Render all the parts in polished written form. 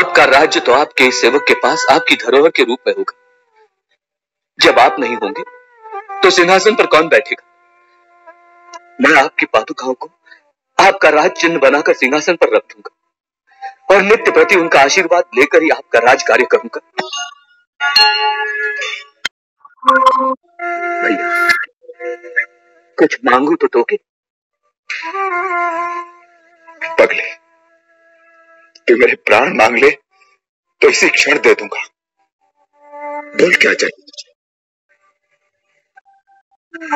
आपका राज्य तो आपके सेवक के पास आपकी धरोहर के रूप में होगा। जब आप नहीं होंगे तो सिंहासन पर कौन बैठेगा? मैं आपकी पादुकाओं को आपका राज चिन्ह बनाकर सिंहासन पर रख दूंगा और नित्य प्रति उनका आशीर्वाद लेकर ही आपका राज कार्य करूंगा। भैया, कुछ मांगू तो दोगे? पगले, तू मेरे प्राण मांग ले तो इसी क्षण दे दूंगा। बोल, क्या चाहिए तुझे?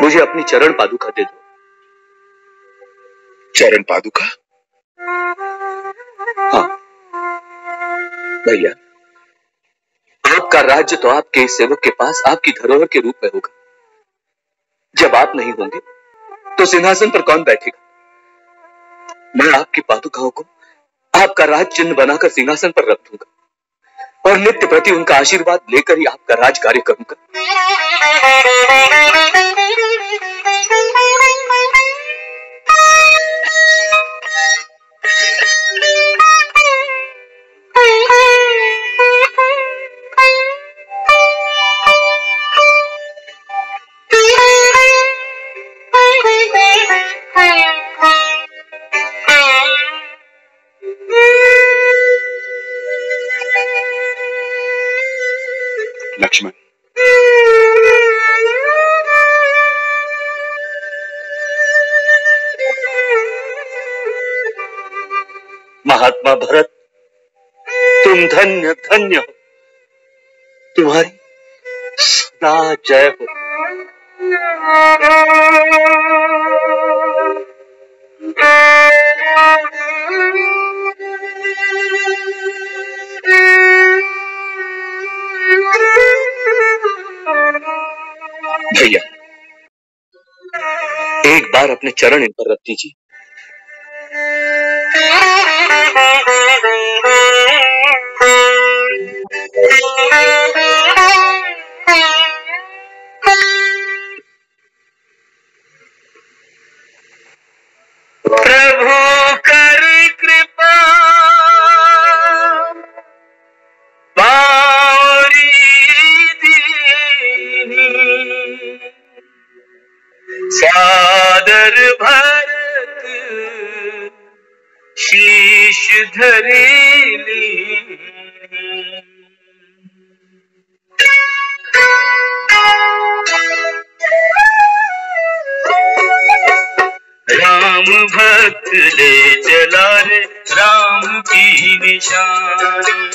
मुझे अपनी चरण पादुका दे दो। चरण पादुका? हाँ भैया, आपका राज्य तो आपके सेवक के पास आपकी धरोहर के रूप में होगा। जब आप नहीं होंगे तो सिंहासन पर कौन बैठेगा? मैं आपकी पादुकाओं को आपका राज चिन्ह बनाकर सिंहासन पर रख दूंगा और नित्य प्रति उनका आशीर्वाद लेकर ही आपका राज कार्य करूंगा। लक्ष्मण, महात्मा भरत, तुम धन्य धन्य हो। तुम्हारी सदा जय हो। भैया, एक बार अपने चरण इन पर रख दीजिए। प्रभु कर कृपा बारी दीनी, सादर भरत शीश धरेली। राम भक्त ले चला रे राम की निशानी,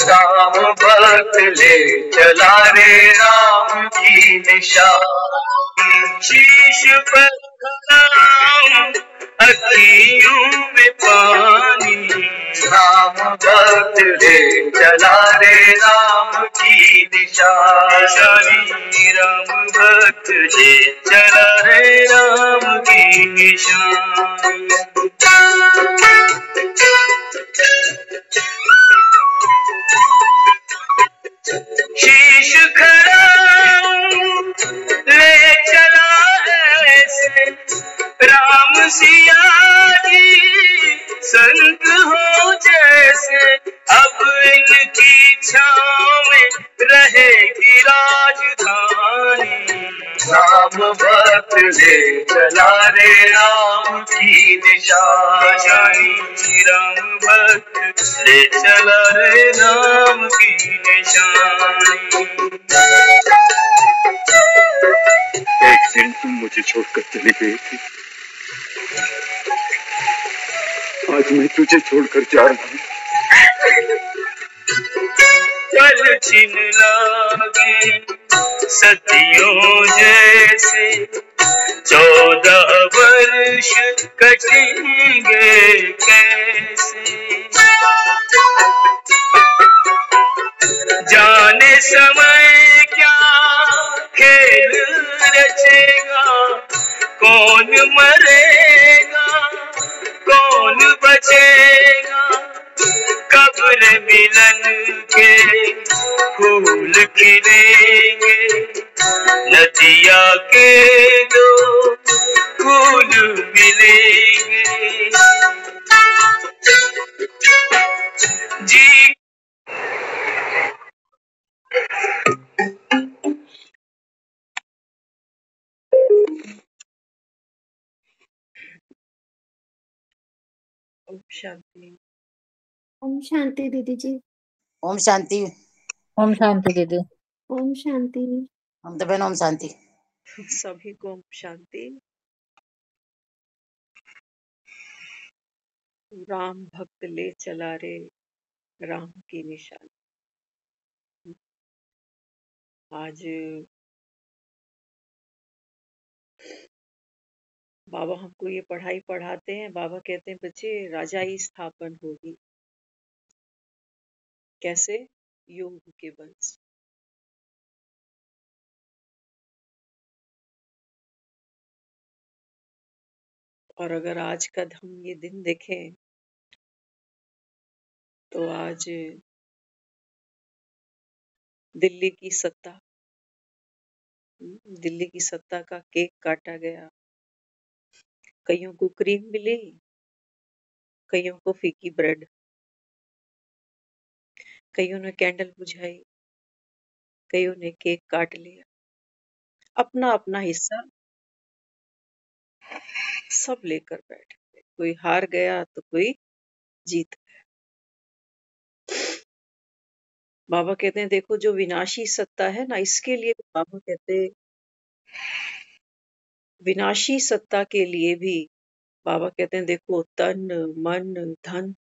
राम भक्त ले चला रे राम की निशानी। शीश पर राम अखियों में पानी, राम भक्त ले चला रे राम की निशानी। राम भक्त ले चला रे राम की निशानी। शीश खड़ा ले चला ऐसे राम सिया जी संग हो जैसे। अब इनकी छाँव में रहेगी राजधानी, राम भक्त ले चला रे राम की निशानी। राम भक्त ले चला रे राम की निशानी। एक दिन तुम मुझे छोड़कर चली गई थी, आज मैं तुझे छोड़कर जा रहा हूँ। पल छिन लागे सदियों जैसे, 14 वर्ष कटेंगे कैसे। जाने समय क्या खेल रचेगा, कौन मरेगा कौन बचेगा। कब्र मिलन के फूल खिलेंगे, नदिया के दो फूल मिलेंगे। जी शांति। ओम शांति दीदी जी। ओम शांति। ओम शांति दीदी। ओम शांति। हम तो बहन ओम शांति। सभी को ओम शांति। राम भक्त ले चला रे राम की निशान। आज बाबा हमको ये पढ़ाई पढ़ाते हैं। बाबा कहते हैं बच्चे राजाई स्थापन होगी। कैसे? योग के बल से। और अगर आज का हम ये दिन देखें तो आज दिल्ली की सत्ता, दिल्ली की सत्ता का केक काटा गया। कईयों को क्रीम मिली, कईयों को फीकी ब्रेड, कईयों ने कैंडल बुझाई, कईयों ने केक काट लिया। अपना अपना हिस्सा सब लेकर बैठ गए। कोई हार गया तो कोई जीत गया। बाबा कहते हैं देखो जो विनाशी सत्ता है ना, इसके लिए बाबा कहते हैं विनाशी सत्ता के लिए भी बाबा कहते हैं देखो तन मन धन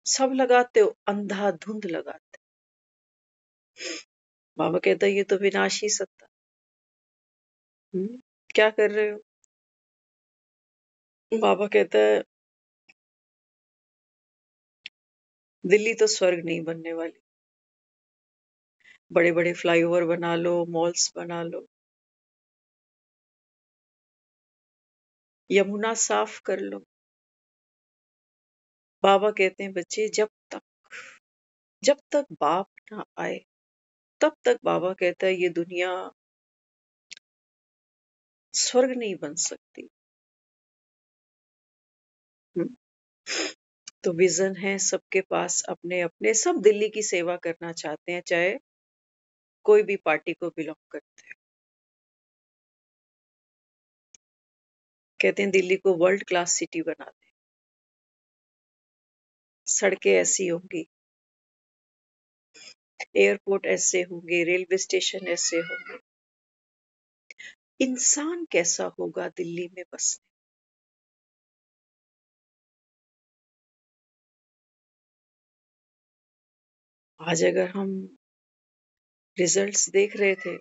सब लगाते हो, अंधाधुंध लगाते हो। बाबा कहता है ये तो विनाशी सत्ता। क्या कर रहे हो? बाबा कहता है दिल्ली तो स्वर्ग नहीं बनने वाली। बड़े बड़े फ्लाईओवर बना लो, मॉल्स बना लो, यमुना साफ कर लो। बाबा कहते हैं बच्चे जब तक बाप ना आए तब तक बाबा कहता है ये दुनिया स्वर्ग नहीं बन सकती। तो विजन है सबके पास अपने अपने, सब दिल्ली की सेवा करना चाहते हैं, चाहे कोई भी पार्टी को बिलोंग करते हैं। कहते हैं दिल्ली को वर्ल्ड क्लास सिटी बना दे। सड़कें ऐसी होंगी, एयरपोर्ट ऐसे होंगे, रेलवे स्टेशन ऐसे होंगे। इंसान कैसा होगा दिल्ली में बसने? आज अगर हम रिजल्ट्स देख रहे थे,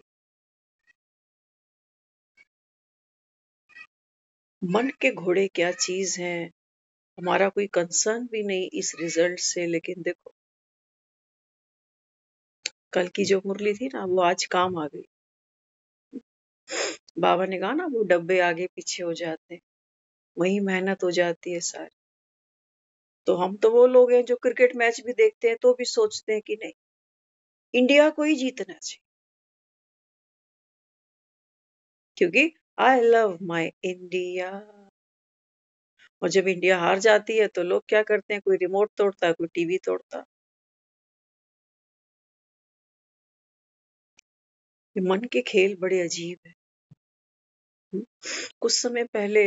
मन के घोड़े क्या चीज हैं, हमारा कोई कंसर्न भी नहीं इस रिजल्ट से। लेकिन देखो कल की जो मुरली थी ना, वो आज काम आ गई। बाबा ने कहा ना वो डब्बे आगे पीछे हो जाते हैं, वही मेहनत हो जाती है सारी। तो हम तो वो लोग हैं जो क्रिकेट मैच भी देखते हैं तो भी सोचते हैं कि नहीं इंडिया को ही जीतना चाहिए, क्योंकि आई लव माई इंडिया। और जब इंडिया हार जाती है तो लोग क्या करते हैं, कोई रिमोट तोड़ता है, कोई टीवी तोड़ता है। ये मन के खेल बड़े अजीब है। कुछ समय पहले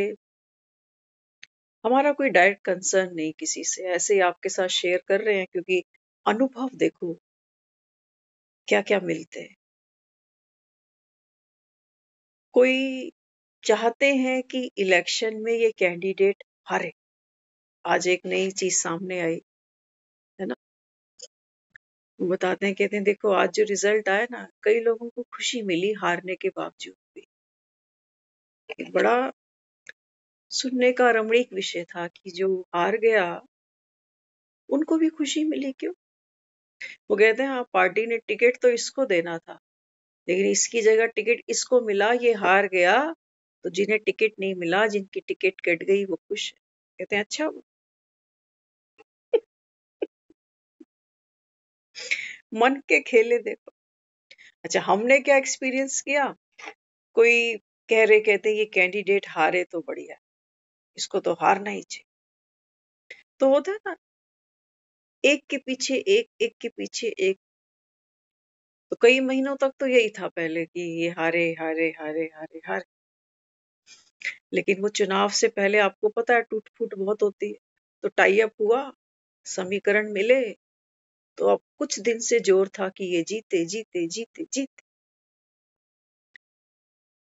हमारा कोई डायरेक्ट कंसर्न नहीं किसी से, ऐसे ही आपके साथ शेयर कर रहे हैं क्योंकि अनुभव देखो क्या क्या मिलते हैं। कोई चाहते हैं कि इलेक्शन में ये कैंडिडेट हारे। आज एक नई चीज सामने आई है ना, वो बताते हैं, कहते हैं देखो आज जो रिजल्ट आया ना, कई लोगों को खुशी मिली हारने के बावजूद भी। एक बड़ा सुनने का रमणीक विषय था कि जो हार गया उनको भी खुशी मिली। क्यों? वो कहते हैं हाँ पार्टी ने टिकट तो इसको देना था, लेकिन इसकी जगह टिकट इसको मिला, ये हार गया। तो जिन्हें टिकट नहीं मिला, जिनकी टिकट कट गई, वो खुश है। कहते हैं अच्छा मन के खेले देखो। अच्छा हमने क्या एक्सपीरियंस किया, कोई कह रहे कहते ये कैंडिडेट हारे तो बढ़िया, इसको तो हारना ही चाहिए। तो होता है ना, एक के पीछे एक, एक के पीछे एक। तो कई महीनों तक तो यही था पहले कि ये हारे हारे हारे हारे हारे। लेकिन वो चुनाव से पहले आपको पता है टूट फूट बहुत होती है। तो टाई अप हुआ, समीकरण मिले, तो अब कुछ दिन से जोर था कि ये जीते जीते जीते जीते।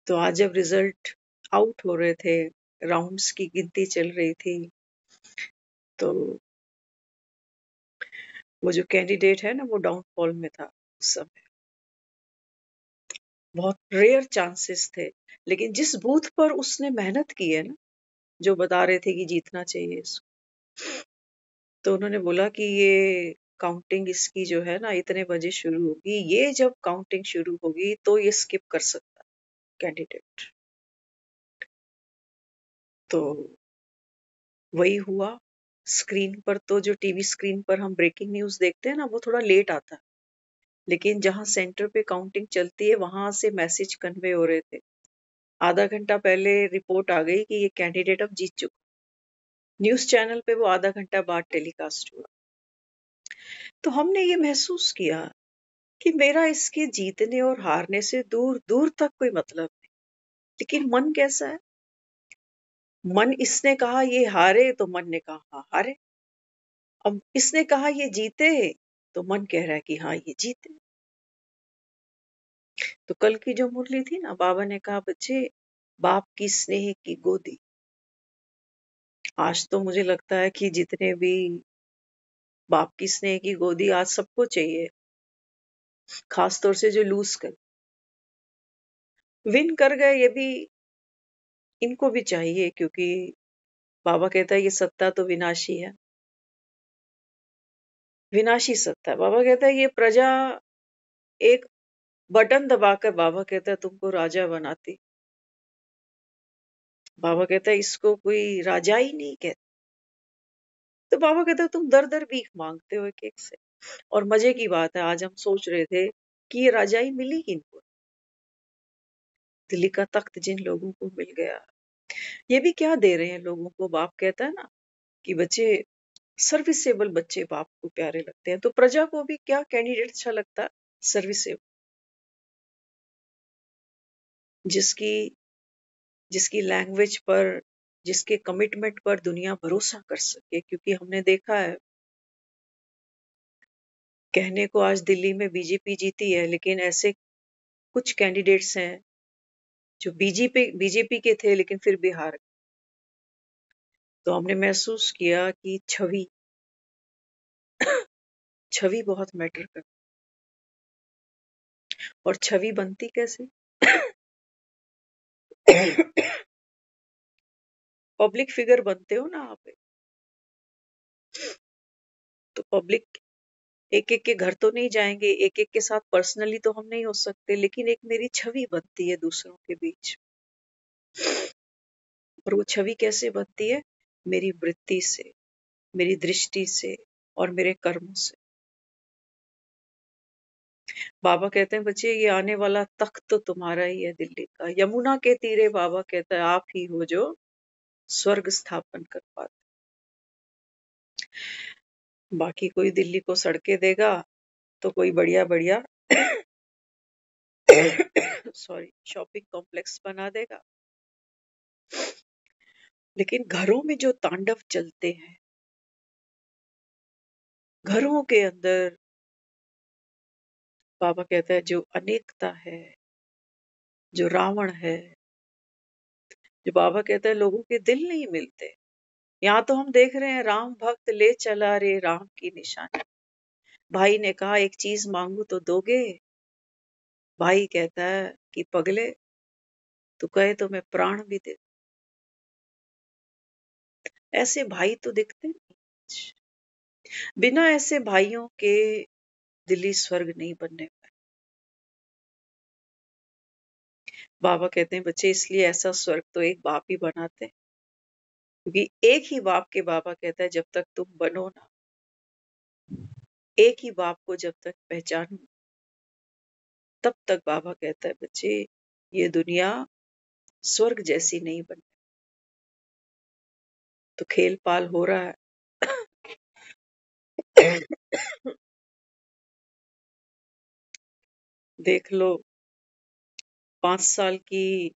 तो आज जब रिजल्ट आउट हो रहे थे, राउंड्स की गिनती चल रही थी, तो वो जो कैंडिडेट है ना, वो डाउनफॉल में था उस समय। बहुत रेयर चांसेस थे, लेकिन जिस बूथ पर उसने मेहनत की है ना, जो बता रहे थे कि जीतना चाहिए इसको, तो उन्होंने बोला कि ये काउंटिंग इसकी जो है ना इतने बजे शुरू होगी, ये जब काउंटिंग शुरू होगी तो ये स्किप कर सकता कैंडिडेट। तो वही हुआ। स्क्रीन पर तो, जो टीवी स्क्रीन पर हम ब्रेकिंग न्यूज देखते हैं ना, वो थोड़ा लेट आता है, लेकिन जहां सेंटर पे काउंटिंग चलती है वहां से मैसेज कन्वे हो रहे थे। आधा घंटा पहले रिपोर्ट आ गई कि ये कैंडिडेट अब जीत चुका। न्यूज चैनल पे वो आधा घंटा बाद टेलीकास्ट हुआ। तो हमने ये महसूस किया कि मेरा इसके जीतने और हारने से दूर दूर तक कोई मतलब नहीं, लेकिन मन कैसा है? मन, इसने कहा ये हारे तो मन ने कहा हाँ हारे। अब इसने कहा ये जीते तो मन कह रहा है कि हाँ ये जीते। तो कल की जो मुरली थी ना, बाबा ने कहा बच्चे, बाप की स्नेह की गोदी। आज तो मुझे लगता है कि जितने भी बाप की स्नेह की गोदी आज सबको चाहिए, खास तौर से जो लूज कर विन कर गए, ये भी इनको भी चाहिए, क्योंकि बाबा कहता है ये सत्ता तो विनाशी है, विनाशी सत्ता है। बाबा कहता है ये प्रजा एक बटन दबाकर, बाबा कहता है तुमको राजा बनाती। बाबा कहता है इसको कोई राजा ही नहीं कहता। तो बाबा कहता है तुम दर दर भीख मांगते हो एक एक से। और मजे की बात है, आज हम सोच रहे थे कि ये राजाई मिली किनको। दिल्ली का तख्त जिन लोगों को मिल गया, ये भी क्या दे रहे हैं लोगों को। बाप कहता है ना कि बच्चे, सर्विसेबल बच्चे बाप को प्यारे लगते हैं, तो प्रजा को भी क्या कैंडिडेट अच्छा लगता है? सर्विसेबल, जिसकी जिसकी लैंग्वेज पर, जिसके कमिटमेंट पर दुनिया भरोसा कर सके। क्योंकि हमने देखा है, कहने को आज दिल्ली में बीजेपी जीती है, लेकिन ऐसे कुछ कैंडिडेट्स हैं जो बीजेपी के थे लेकिन फिर भी हार गए। तो हमने महसूस किया कि छवि बहुत मैटर करती। और छवि बनती कैसे? पब्लिक फिगर बनते हो ना आप, तो पब्लिक एक एक के घर तो नहीं जाएंगे, एक एक के साथ पर्सनली तो हम नहीं हो सकते, लेकिन एक मेरी छवि बनती है दूसरों के बीच। और वो छवि कैसे बनती है? मेरी वृत्ति से, मेरी दृष्टि से और मेरे कर्मों से। बाबा कहते हैं बच्चे, ये आने वाला तख्त तो तुम्हारा ही है दिल्ली का। यमुना के तीरे बाबा कहता है आप ही हो जो स्वर्ग स्थापन कर पाते। बाकी कोई दिल्ली को सड़कें देगा, तो कोई बढ़िया बढ़िया सॉरी शॉपिंग कॉम्प्लेक्स बना देगा, लेकिन घरों में जो तांडव चलते हैं, घरों के अंदर बाबा कहता है जो अनेकता है, जो रावण है, जो बाबा कहता है लोगों के दिल नहीं मिलते। यहाँ तो हम देख रहे हैं, राम भक्त ले चला रे राम की निशानी। भाई ने कहा एक चीज मांगू तो दोगे? भाई कहता है कि पगले, तू कहे तो मैं प्राण भी दे। ऐसे भाई तो दिखते नहीं। बिना ऐसे भाइयों के दिल्ली स्वर्ग नहीं बनने पाए। बाबा कहते हैं बच्चे, इसलिए ऐसा स्वर्ग तो एक बाप ही बनाते हैं, क्योंकि एक ही बाप के, बाबा कहता है जब तक तुम बनो ना, एक ही बाप को जब तक पहचानो, तब तक बाबा कहता है बच्चे ये दुनिया स्वर्ग जैसी नहीं बनी। तो खेल पाल हो रहा है। देख लो 5 साल की,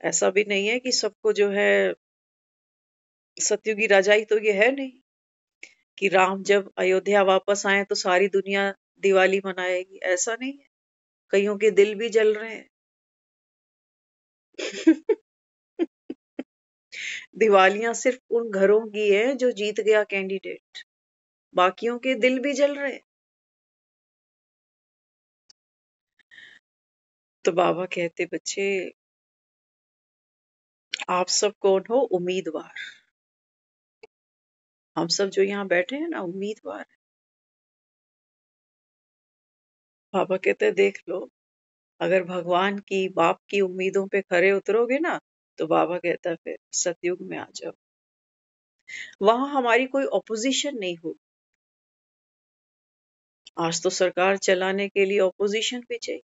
ऐसा भी नहीं है कि सबको जो है सतयुगी राजाई तो ये है नहीं कि राम जब अयोध्या वापस आए तो सारी दुनिया दिवाली मनाएगी, ऐसा नहीं है। कईयों के दिल भी जल रहे हैं। दिवालियां सिर्फ उन घरों की है जो जीत गया कैंडिडेट, बाकियों के दिल भी जल रहे हैं। तो बाबा कहते बच्चे आप सब कौन हो? उम्मीदवार। हम सब जो यहाँ बैठे हैं ना उम्मीदवार है। बाबा कहते देख लो, अगर भगवान की बाप की उम्मीदों पे खरे उतरोगे ना तो बाबा कहता फिर सतयुग में आ जाओ, वहां हमारी कोई ऑपोजिशन नहीं हो। आज तो सरकार चलाने के लिए ऑपोजिशन भी चाहिए,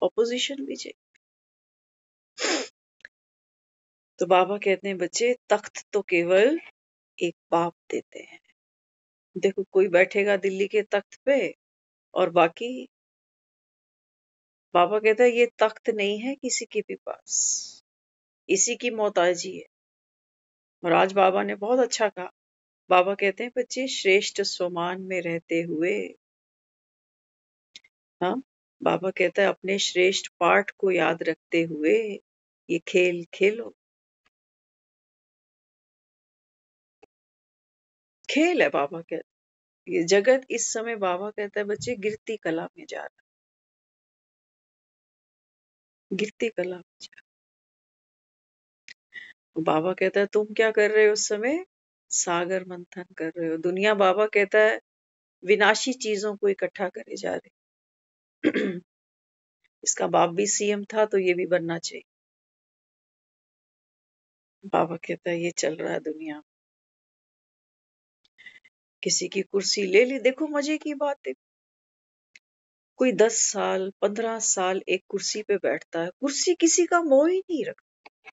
ऑपोजिशन भी चाहिए। तो बाबा कहते हैं बच्चे तख्त तो केवल एक बाप देते हैं। देखो कोई बैठेगा दिल्ली के तख्त पे और बाकी, बाबा कहता है ये तख्त नहीं है किसी के भी पास, इसी की मोहताजी है। और आज बाबा ने बहुत अच्छा कहा। बाबा कहते हैं बच्चे श्रेष्ठ स्वमान में रहते हुए, हाँ, बाबा कहता है अपने श्रेष्ठ पाठ को याद रखते हुए ये खेल खेलो। खेल है बाबा कहता है। ये जगत इस समय बाबा कहता है बच्चे गिरती कला में जा रहा, गिरती कला में जा रहा। बाबा कहता है तुम क्या कर रहे हो उस समय? सागर मंथन कर रहे हो। दुनिया बाबा कहता है विनाशी चीजों को इकट्ठा करे जा रहे। इसका बाप भी सीएम था तो ये भी बनना चाहिए। बाबा कहता है ये चल रहा है दुनिया। किसी की कुर्सी ले ली, देखो मजे की बात है, कोई 10 साल 15 साल एक कुर्सी पे बैठता है, कुर्सी किसी का मोह ही नहीं रखती,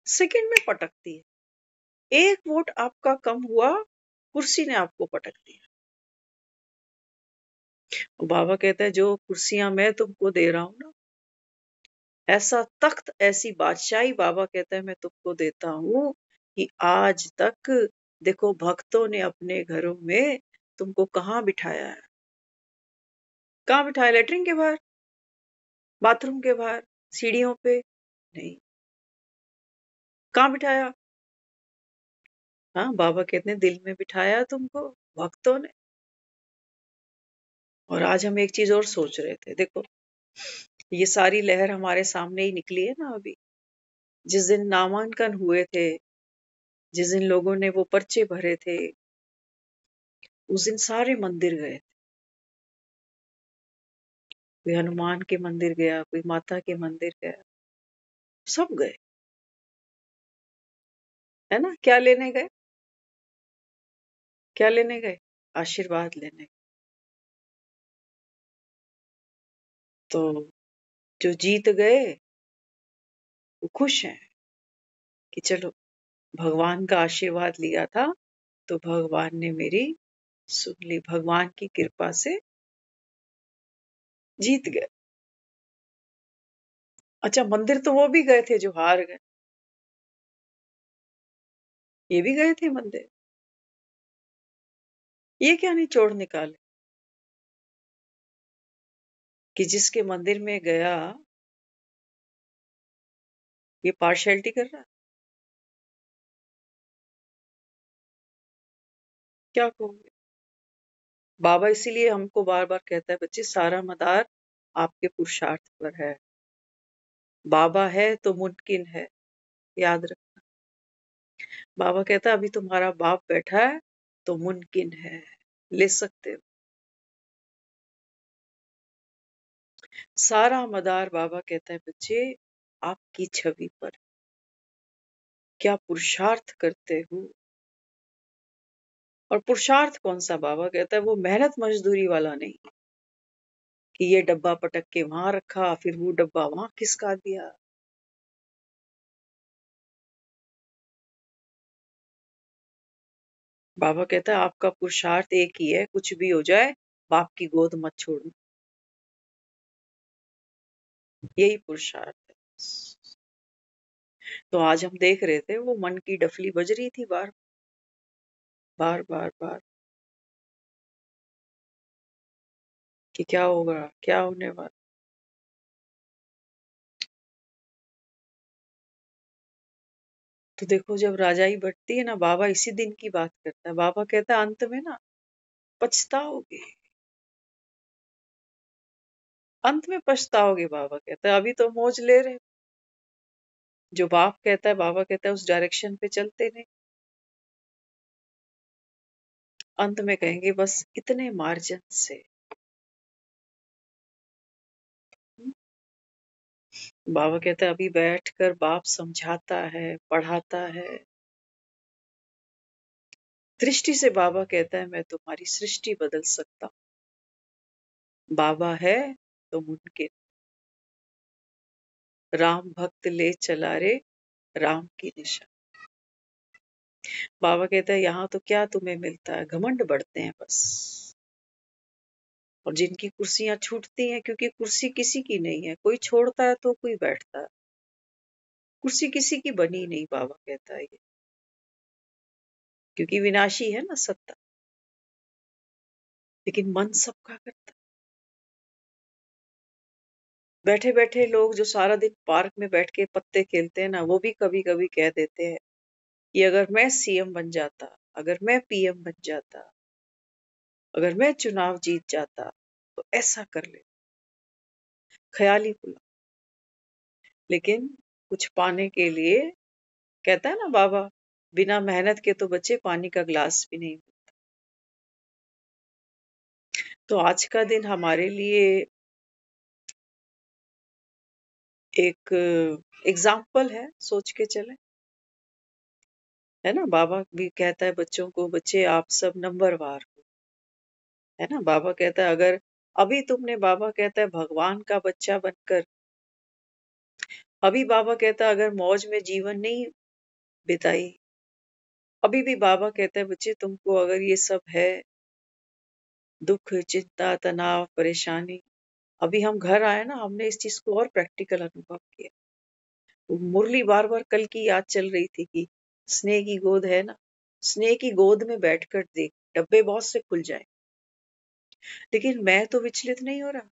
सेकंड में पटकती है। एक वोट आपका कम हुआ, कुर्सी ने आपको पटक दिया। बाबा कहता है जो कुर्सियां मैं तुमको दे रहा हूं ना, ऐसा तख्त ऐसी बादशाही बाबा कहता है मैं तुमको देता हूं कि आज तक देखो भक्तों ने अपने घरों में तुमको कहाँ बिठाया है? कहाँ बिठाया? लेटरिन के बाहर, बाथरूम के बाहर, सीढ़ियों पे नहीं। कहाँ बिठाया? हाँ, बाबा कहते हैं दिल में बिठाया तुमको भक्तों ने। और आज हम एक चीज और सोच रहे थे, देखो ये सारी लहर हमारे सामने ही निकली है ना अभी। जिस दिन नामांकन हुए थे, जिस दिन लोगों ने वो पर्चे भरे थे, उस दिन सारे मंदिर गए। कोई हनुमान के मंदिर गया, कोई माता के मंदिर गया, सब गए, है ना? क्या लेने गए? क्या लेने गए? आशीर्वाद लेने। तो जो जीत गए वो खुश हैं कि चलो भगवान का आशीर्वाद लिया था तो भगवान ने मेरी सुन ली, भगवान की कृपा से जीत गए। अच्छा, मंदिर तो वो भी गए थे जो हार गए, ये भी गए थे मंदिर, ये क्या नहीं चोर निकाले कि जिसके मंदिर में गया ये पार्शियलिटी कर रहा है? क्या कहोगे? बाबा इसीलिए हमको बार बार कहता है बच्चे सारा मदार आपके पुरुषार्थ पर है। बाबा है तो मुमकिन है, याद रखना। बाबा कहता है अभी तुम्हारा बाप बैठा है तो मुमकिन है, ले सकते हो। सारा मदार बाबा कहता है बच्चे आपकी छवि पर, क्या पुरुषार्थ करते हो। और पुरुषार्थ कौन सा? बाबा कहता है वो मेहनत मजदूरी वाला नहीं कि ये डब्बा पटक के वहां रखा फिर वो डब्बा वहां खिसका दिया। बाबा कहता है आपका पुरुषार्थ एक ही है, कुछ भी हो जाए बाप की गोद मत छोड़ना, यही पुरुषार्थ है। तो आज हम देख रहे थे वो मन की डफली बज रही थी बार बार बार बार कि क्या होगा, क्या होने वाला। तो देखो जब राजाई बढ़ती है ना, बाबा इसी दिन की बात करता है। बाबा कहता है अंत में ना पछताओगे, अंत में पछताओगे। बाबा कहता है अभी तो मौज ले रहे हो। जो बाप कहता है, बाबा कहता है उस डायरेक्शन पे चलते नहीं, अंत में कहेंगे बस इतने मार्जिन से। बाबा कहता है अभी बैठकर बाप समझाता है, पढ़ाता है। दृष्टि से बाबा कहता है मैं तुम्हारी सृष्टि बदल सकता हूं। बाबा है तो मुमकिन। राम भक्त ले चला रे राम की निशा। बाबा कहता है यहाँ तो क्या तुम्हें मिलता है, घमंड बढ़ते हैं बस। और जिनकी कुर्सियां छूटती हैं, क्योंकि कुर्सी किसी की नहीं है, कोई छोड़ता है तो कोई बैठता है। कुर्सी किसी की बनी नहीं, बाबा कहता है ये, क्योंकि विनाशी है ना सत्ता। लेकिन मन सबका करता है। बैठे बैठे लोग जो सारा दिन पार्क में बैठ के पत्ते खेलते हैं ना, वो भी कभी कभी कह देते हैं कि अगर मैं सीएम बन जाता, अगर मैं पीएम बन जाता, अगर मैं चुनाव जीत जाता तो ऐसा कर ले। ख्याली बुला। लेकिन कुछ पाने के लिए, कहता है ना बाबा, बिना मेहनत के तो बच्चे पानी का ग्लास भी नहीं। तो आज का दिन हमारे लिए एक एग्जाम्पल है, सोच के चले। है ना, बाबा भी कहता है बच्चों को, बच्चे आप सब नंबरवार हो। है ना, बाबा कहता है अगर अभी तुमने, बाबा कहता है भगवान का बच्चा बनकर, अभी बाबा कहता है अगर मौज में जीवन नहीं बिताई, अभी भी बाबा कहता है बच्चे तुमको अगर ये सब है, दुख चिंता तनाव परेशानी, अभी हम घर आए ना, हमने इस चीज को और प्रैक्टिकल अनुभव किया। मुरली बार बार कल की याद चल रही थी कि स्नेह की गोद है ना, स्नेह की गोद में बैठकर देख, डब्बे बहुत से खुल जाए, लेकिन मैं तो विचलित नहीं हो रहा।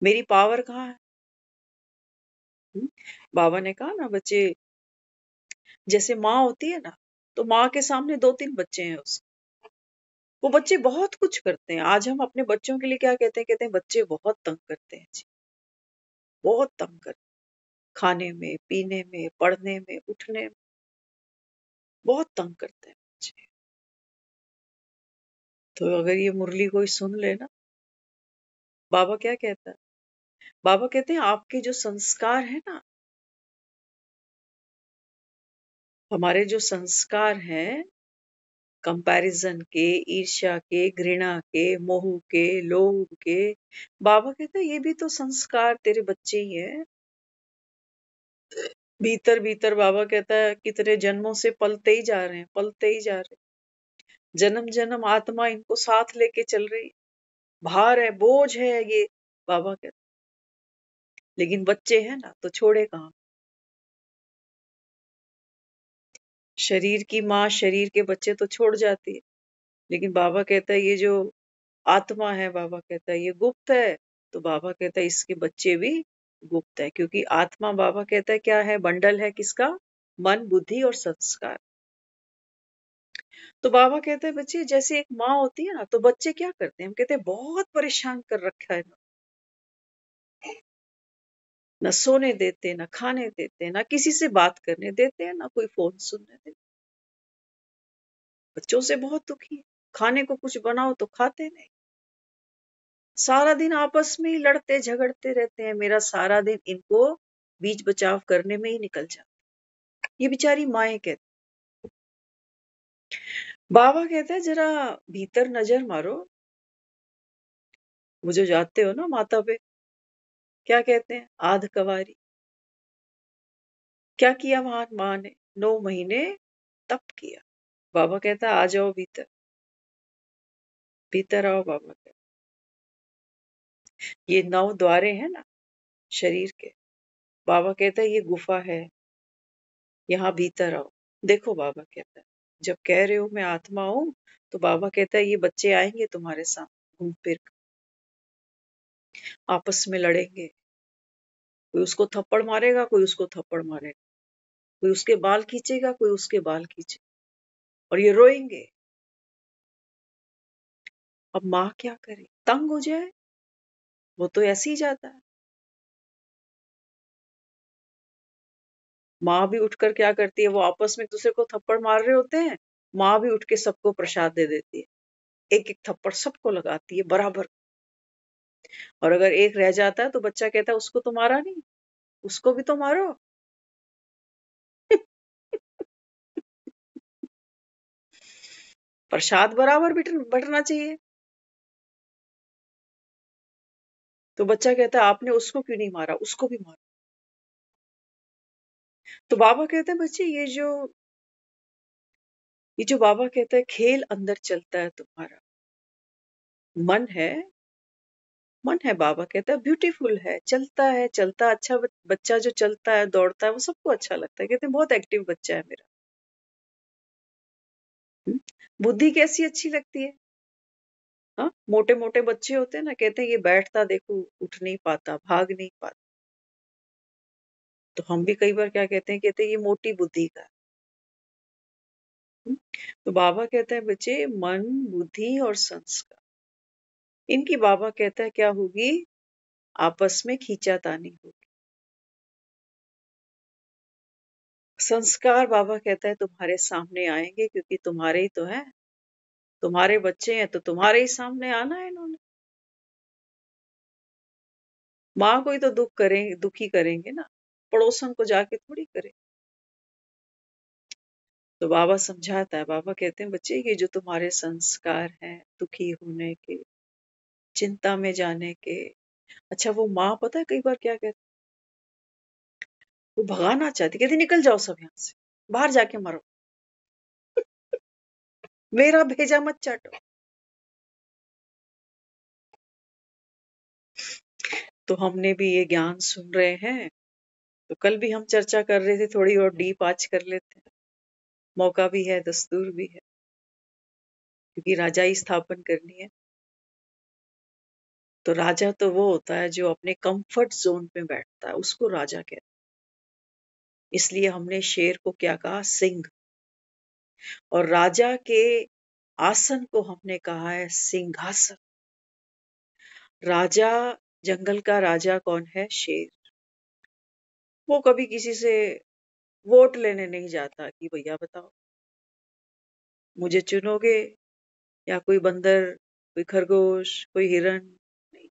मेरी पावर कहाँ है? बाबा ने कहा ना बच्चे, जैसे माँ होती है ना, तो माँ के सामने 2-3 बच्चे हैं उसके, वो बच्चे बहुत कुछ करते हैं। आज हम अपने बच्चों के लिए क्या कहते हैं? कहते हैं बच्चे बहुत तंग करते हैं जी, बहुत तंग करते हैं। खाने में, पीने में, पढ़ने में, उठने में, बहुत तंग करते हैं बच्चे। तो अगर ये मुरली कोई सुन ले ना, बाबा क्या कहता है? बाबा कहते हैं आपके जो संस्कार है ना, हमारे जो संस्कार हैं, कंपैरिजन के, ईर्ष्या के, घृणा के, मोह के, लोभ के, बाबा कहते हैं ये भी तो संस्कार तेरे बच्चे ही हैं। भीतर भीतर बाबा कहता है कितने जन्मों से पलते ही जा रहे हैं, पलते ही जा रहे हैं। जन्म जन्म आत्मा इनको साथ लेके चल रही है, भार है, बोझ है ये, बाबा कहते। लेकिन बच्चे हैं ना तो छोड़े कहाँ। शरीर की माँ शरीर के बच्चे तो छोड़ जाती है, लेकिन बाबा कहता है ये जो आत्मा है, बाबा कहता है ये गुप्त है। तो बाबा कहता है इसके बच्चे भी गुप्त है, क्योंकि आत्मा, बाबा कहता है क्या है? बंडल है किसका? मन, बुद्धि और संस्कार। तो बाबा कहते हैं बच्चे जैसे एक माँ होती है ना, तो बच्चे क्या करते हैं? हम कहते हैं बहुत परेशान कर रखा है ना, न सोने देते, न खाने देते, न किसी से बात करने देते हैं, ना कोई फोन सुनने देते। बच्चों से बहुत दुखी है। खाने को कुछ बनाओ तो खाते नहीं, सारा दिन आपस में ही लड़ते झगड़ते रहते हैं। मेरा सारा दिन इनको बीच बचाव करने में ही निकल जाता। ये बेचारी माएं कहती। बाबा कहता है जरा भीतर नजर मारो, वो जो जाते हो ना माता पे, क्या कहते हैं? आध कवारी। क्या किया वहां माँ ने? 9 महीने तप किया। बाबा कहता है आ जाओ भीतर, भीतर आओ। बाबा कहता ये 9 द्वारे हैं ना शरीर के, बाबा कहता है ये गुफा है, यहाँ भीतर आओ। देखो बाबा कहता है, जब कह रहे हो मैं आत्मा हूं, तो बाबा कहता है ये बच्चे आएंगे तुम्हारे साथ घूम फिर कर, आपस में लड़ेंगे, कोई उसको थप्पड़ मारेगा, कोई उसको थप्पड़ मारेगा, कोई उसके बाल खींचेगा, कोई उसके बाल खींचे, और ये रोएंगे। अब माँ क्या करे, तंग हो जाए, वो तो ऐसे ही जाता है। माँ भी उठकर क्या करती है, वो आपस में एक दूसरे को थप्पड़ मार रहे होते हैं, माँ भी उठ के सबको प्रसाद दे देती है, एक एक थप्पड़ सबको लगाती है बराबर। और अगर एक रह जाता है तो बच्चा कहता है उसको तो मारा नहीं, उसको भी तो मारो। प्रसाद बराबर बटना चाहिए। तो बच्चा कहता है आपने उसको क्यों नहीं मारा, उसको भी मारो। तो बाबा कहते हैं बच्चे ये जो बाबा कहता है खेल अंदर चलता है तुम्हारा, मन है, मन है, बाबा कहता है ब्यूटीफुल है, चलता है, चलता अच्छा, बच्चा जो चलता है दौड़ता है वो सबको अच्छा लगता है, कहते हैं बहुत एक्टिव बच्चा है मेरा। हम्म? बुद्धि कैसी अच्छी लगती है। हाँ, मोटे मोटे बच्चे होते हैं ना, कहते हैं ये बैठता देखो उठ नहीं पाता, भाग नहीं पाता। तो हम भी कई बार क्या कहते हैं ये मोटी बुद्धि का है। तो बाबा कहता है बच्चे मन, बुद्धि और संस्कार, इनकी बाबा कहता है क्या होगी, आपस में खींचातानी होगी। संस्कार बाबा कहता है तुम्हारे सामने आएंगे, क्योंकि तुम्हारे ही तो है, तुम्हारे बच्चे हैं तो तुम्हारे ही सामने आना है इन्होंने। माँ को ही तो दुखी करेंगे ना, पड़ोसन को जाके थोड़ी करे। तो बाबा समझाता है, बाबा कहते हैं बच्चे ये जो तुम्हारे संस्कार हैं दुखी होने के, चिंता में जाने के, अच्छा वो माँ पता है कई बार क्या कहती, वो भगाना चाहती, कहती निकल जाओ सब यहाँ से, बाहर जाके मरो, मेरा भेजा मत चाटो। तो हमने भी ये ज्ञान सुन रहे हैं, तो कल भी हम चर्चा कर रहे थे, थोड़ी और डीप आज कर लेते हैं, मौका भी है, दस्तूर भी है, क्योंकि राजाई स्थापन करनी है। तो राजा तो वो होता है जो अपने कंफर्ट जोन में बैठता है, उसको राजा कहते हैं। इसलिए हमने शेर को क्या कहा, सिंह, और राजा के आसन को हमने कहा है सिंहासन। राजा, जंगल का राजा कौन है, शेर। वो कभी किसी से वोट लेने नहीं जाता कि भैया बताओ मुझे चुनोगे, या कोई बंदर, कोई खरगोश, कोई हिरण, नहीं।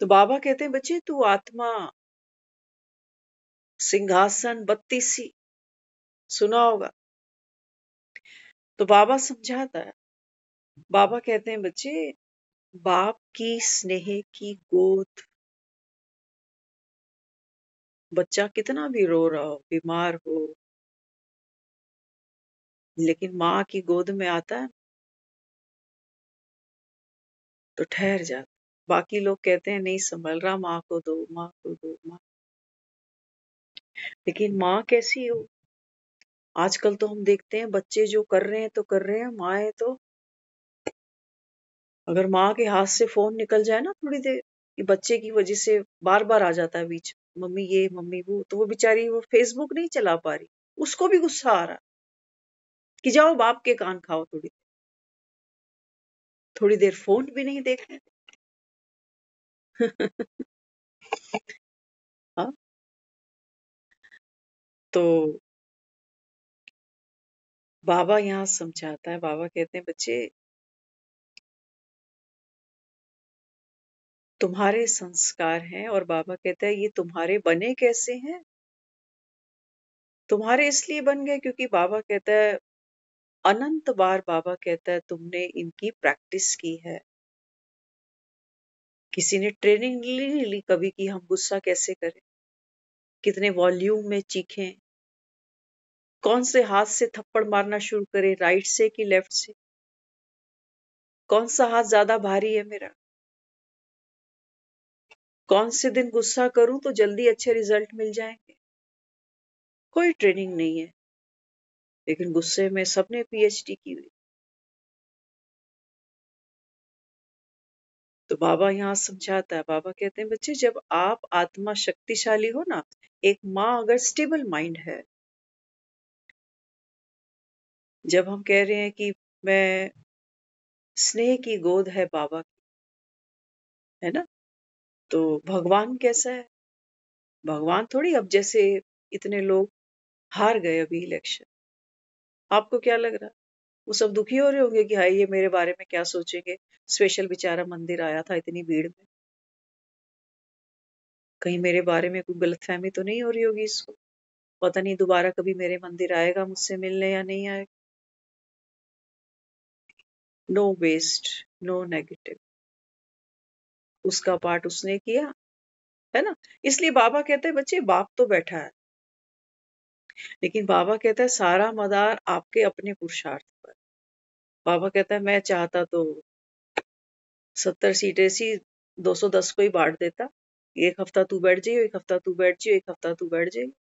तो बाबा कहते हैं बच्चे तू आत्मा, सिंहासन 32 सुना होगा। तो बाबा समझाता है, बाबा कहते हैं बच्चे बाप की स्नेह की गोद, बच्चा कितना भी रो रहा हो, बीमार हो, लेकिन माँ की गोद में आता है तो ठहर जाता। बाकी लोग कहते हैं नहीं संभल रहा, माँ को दो, माँ को दो, माँ। लेकिन माँ कैसी हो, आजकल तो हम देखते हैं बच्चे जो कर रहे हैं तो कर रहे हैं, माँ तो अगर माँ के हाथ से फोन निकल जाए ना थोड़ी देर, कि बच्चे की वजह से बार बार आ जाता है बीच, मम्मी ये मम्मी वो, तो वो बेचारी वो फेसबुक नहीं चला पा रही, उसको भी गुस्सा आ रहा कि जाओ बाप के कान खाओ, थोड़ी देर फोन भी नहीं देखने। हाँ, तो बाबा यहाँ समझाता है, बाबा कहते हैं बच्चे तुम्हारे संस्कार हैं, और बाबा कहता है ये तुम्हारे बने कैसे हैं, तुम्हारे इसलिए बन गए क्योंकि बाबा कहता है अनंत बार, बाबा कहता है तुमने इनकी प्रैक्टिस की है। किसी ने ट्रेनिंग नहीं ली कभी कि हम गुस्सा कैसे करें, कितने वॉल्यूम में चीखें, कौन से हाथ से थप्पड़ मारना शुरू करें, राइट से कि लेफ्ट से, कौन सा हाथ ज्यादा भारी है मेरा। कौन से दिन गुस्सा करूं तो जल्दी अच्छे रिजल्ट मिल जाएंगे। कोई ट्रेनिंग नहीं है, लेकिन गुस्से में सबने पीएचडी की हुई। तो बाबा यहाँ समझाता है, बाबा कहते हैं बच्चे जब आप आत्मा शक्तिशाली हो ना, एक माँ अगर स्टेबल माइंड है, जब हम कह रहे हैं कि मैं स्नेह की गोद है बाबा की, है ना, तो भगवान कैसा है? भगवान थोड़ी अब जैसे इतने लोग हार गए अभी इलेक्शन, आपको क्या लग रहा? वो सब दुखी हो रहे होंगे कि हाय ये मेरे बारे में क्या सोचेंगे, स्पेशल बेचारा मंदिर आया था इतनी भीड़ में, कहीं मेरे बारे में कोई गलतफहमी तो नहीं हो रही होगी इसको, पता नहीं दोबारा कभी मेरे मंदिर आएगा मुझसे मिलने या नहीं आएगा। नो वेस्ट, नो नेगेटिव, उसका पार्ट उसने किया, है ना। इसलिए बाबा कहते हैं बच्चे बाप तो बैठा है, लेकिन बाबा कहता है सारा मदार आपके अपने पुरुषार्थ पर। बाबा कहता है मैं चाहता तो 70 सीटें सी 210 को ही बांट देता, एक हफ्ता तू बैठ जाइयो, एक हफ्ता तू बैठ जाइयो, एक हफ्ता तू बैठ जाइयो।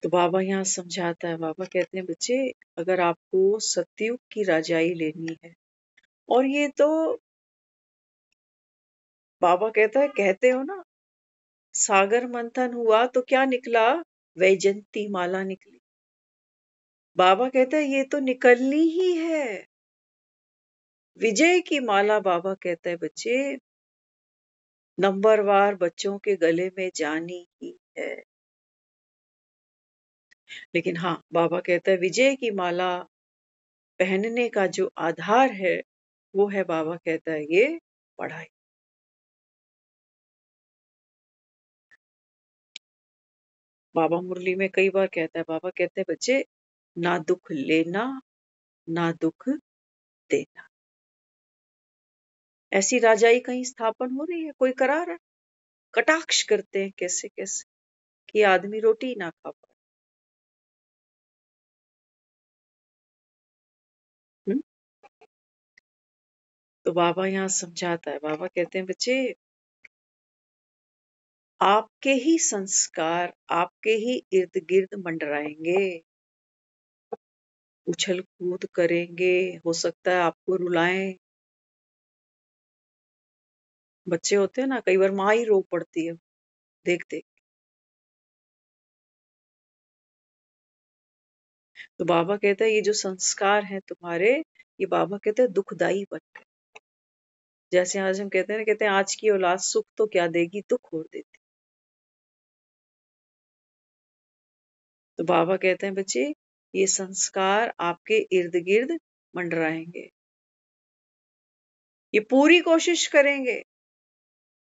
तो बाबा यहाँ समझाता है, बाबा कहते हैं बच्चे अगर आपको सतयुग की राजाई लेनी है, और ये तो बाबा कहता है, कहते हो ना सागर मंथन हुआ तो क्या निकला, वैजंती माला निकली। बाबा कहता है ये तो निकलनी ही है, विजय की माला। बाबा कहता है बच्चे नंबरवार बच्चों के गले में जानी ही है, लेकिन हाँ बाबा कहता है विजय की माला पहनने का जो आधार है वो है, बाबा कहता है ये पढ़ाई। बाबा मुरली में कई बार कहता है, बाबा कहते हैं बच्चे ना दुख लेना ना दुख देना। ऐसी राजाई कहीं स्थापन हो रही है, कोई करा रहा? कटाक्ष करते हैं कैसे कैसे कि आदमी रोटी ना खा पाए। तो बाबा यहाँ समझाता है, बाबा कहते हैं बच्चे आपके ही संस्कार आपके ही इर्द गिर्द मंडराएंगे, उछल कूद करेंगे, हो सकता है आपको रुलाएं। बच्चे होते हैं ना, कई बार माँ ही रो पड़ती है देख देख। तो बाबा कहता है ये जो संस्कार हैं तुम्हारे, ये बाबा कहते हैं दुखदाई बन गए। जैसे आज हम कहते हैं ना, कहते हैं आज की औलाद सुख तो क्या देगी, दुख और देती। तो बाबा कहते हैं बच्चे ये संस्कार आपके इर्द गिर्द मंडराएंगे, ये पूरी कोशिश करेंगे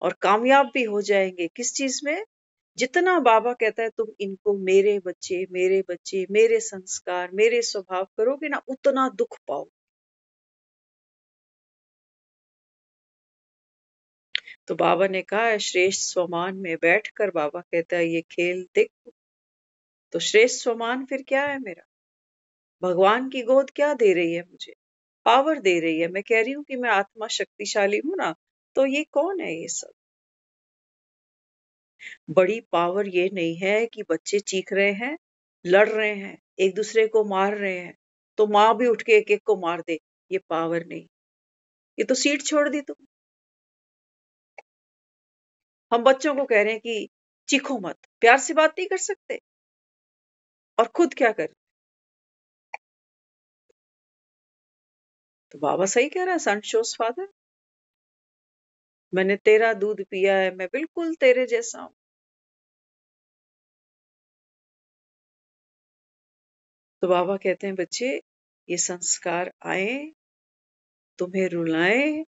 और कामयाब भी हो जाएंगे। किस चीज में? जितना बाबा कहता है तुम इनको मेरे बच्चे मेरे बच्चे मेरे संस्कार मेरे स्वभाव करोगे ना, उतना दुख पाओ। तो बाबा ने कहा है श्रेष्ठ स्वमान में बैठकर, बाबा कहता है ये खेल देखो। तो श्रेष्ठ स्वमान फिर क्या है मेरा? भगवान की गोद क्या दे रही है मुझे? पावर दे रही है। मैं कह रही हूं कि मैं आत्मा शक्तिशाली हूं ना, तो ये कौन है? ये सब बड़ी पावर ये नहीं है कि बच्चे चीख रहे हैं, लड़ रहे हैं, एक दूसरे को मार रहे हैं, तो माँ भी उठ के एक एक को मार दे। ये पावर नहीं, ये तो सीट छोड़ दी तुम। हम बच्चों को कह रहे हैं कि चीखो मत, प्यार से बात नहीं कर सकते, और खुद क्या कर? तो बाबा सही कह रहा है, सन शोज फादर। मैंने तेरा दूध पिया है, मैं बिल्कुल तेरे जैसा हूं। तो बाबा कहते हैं बच्चे ये संस्कार आए, तुम्हें रुलाए,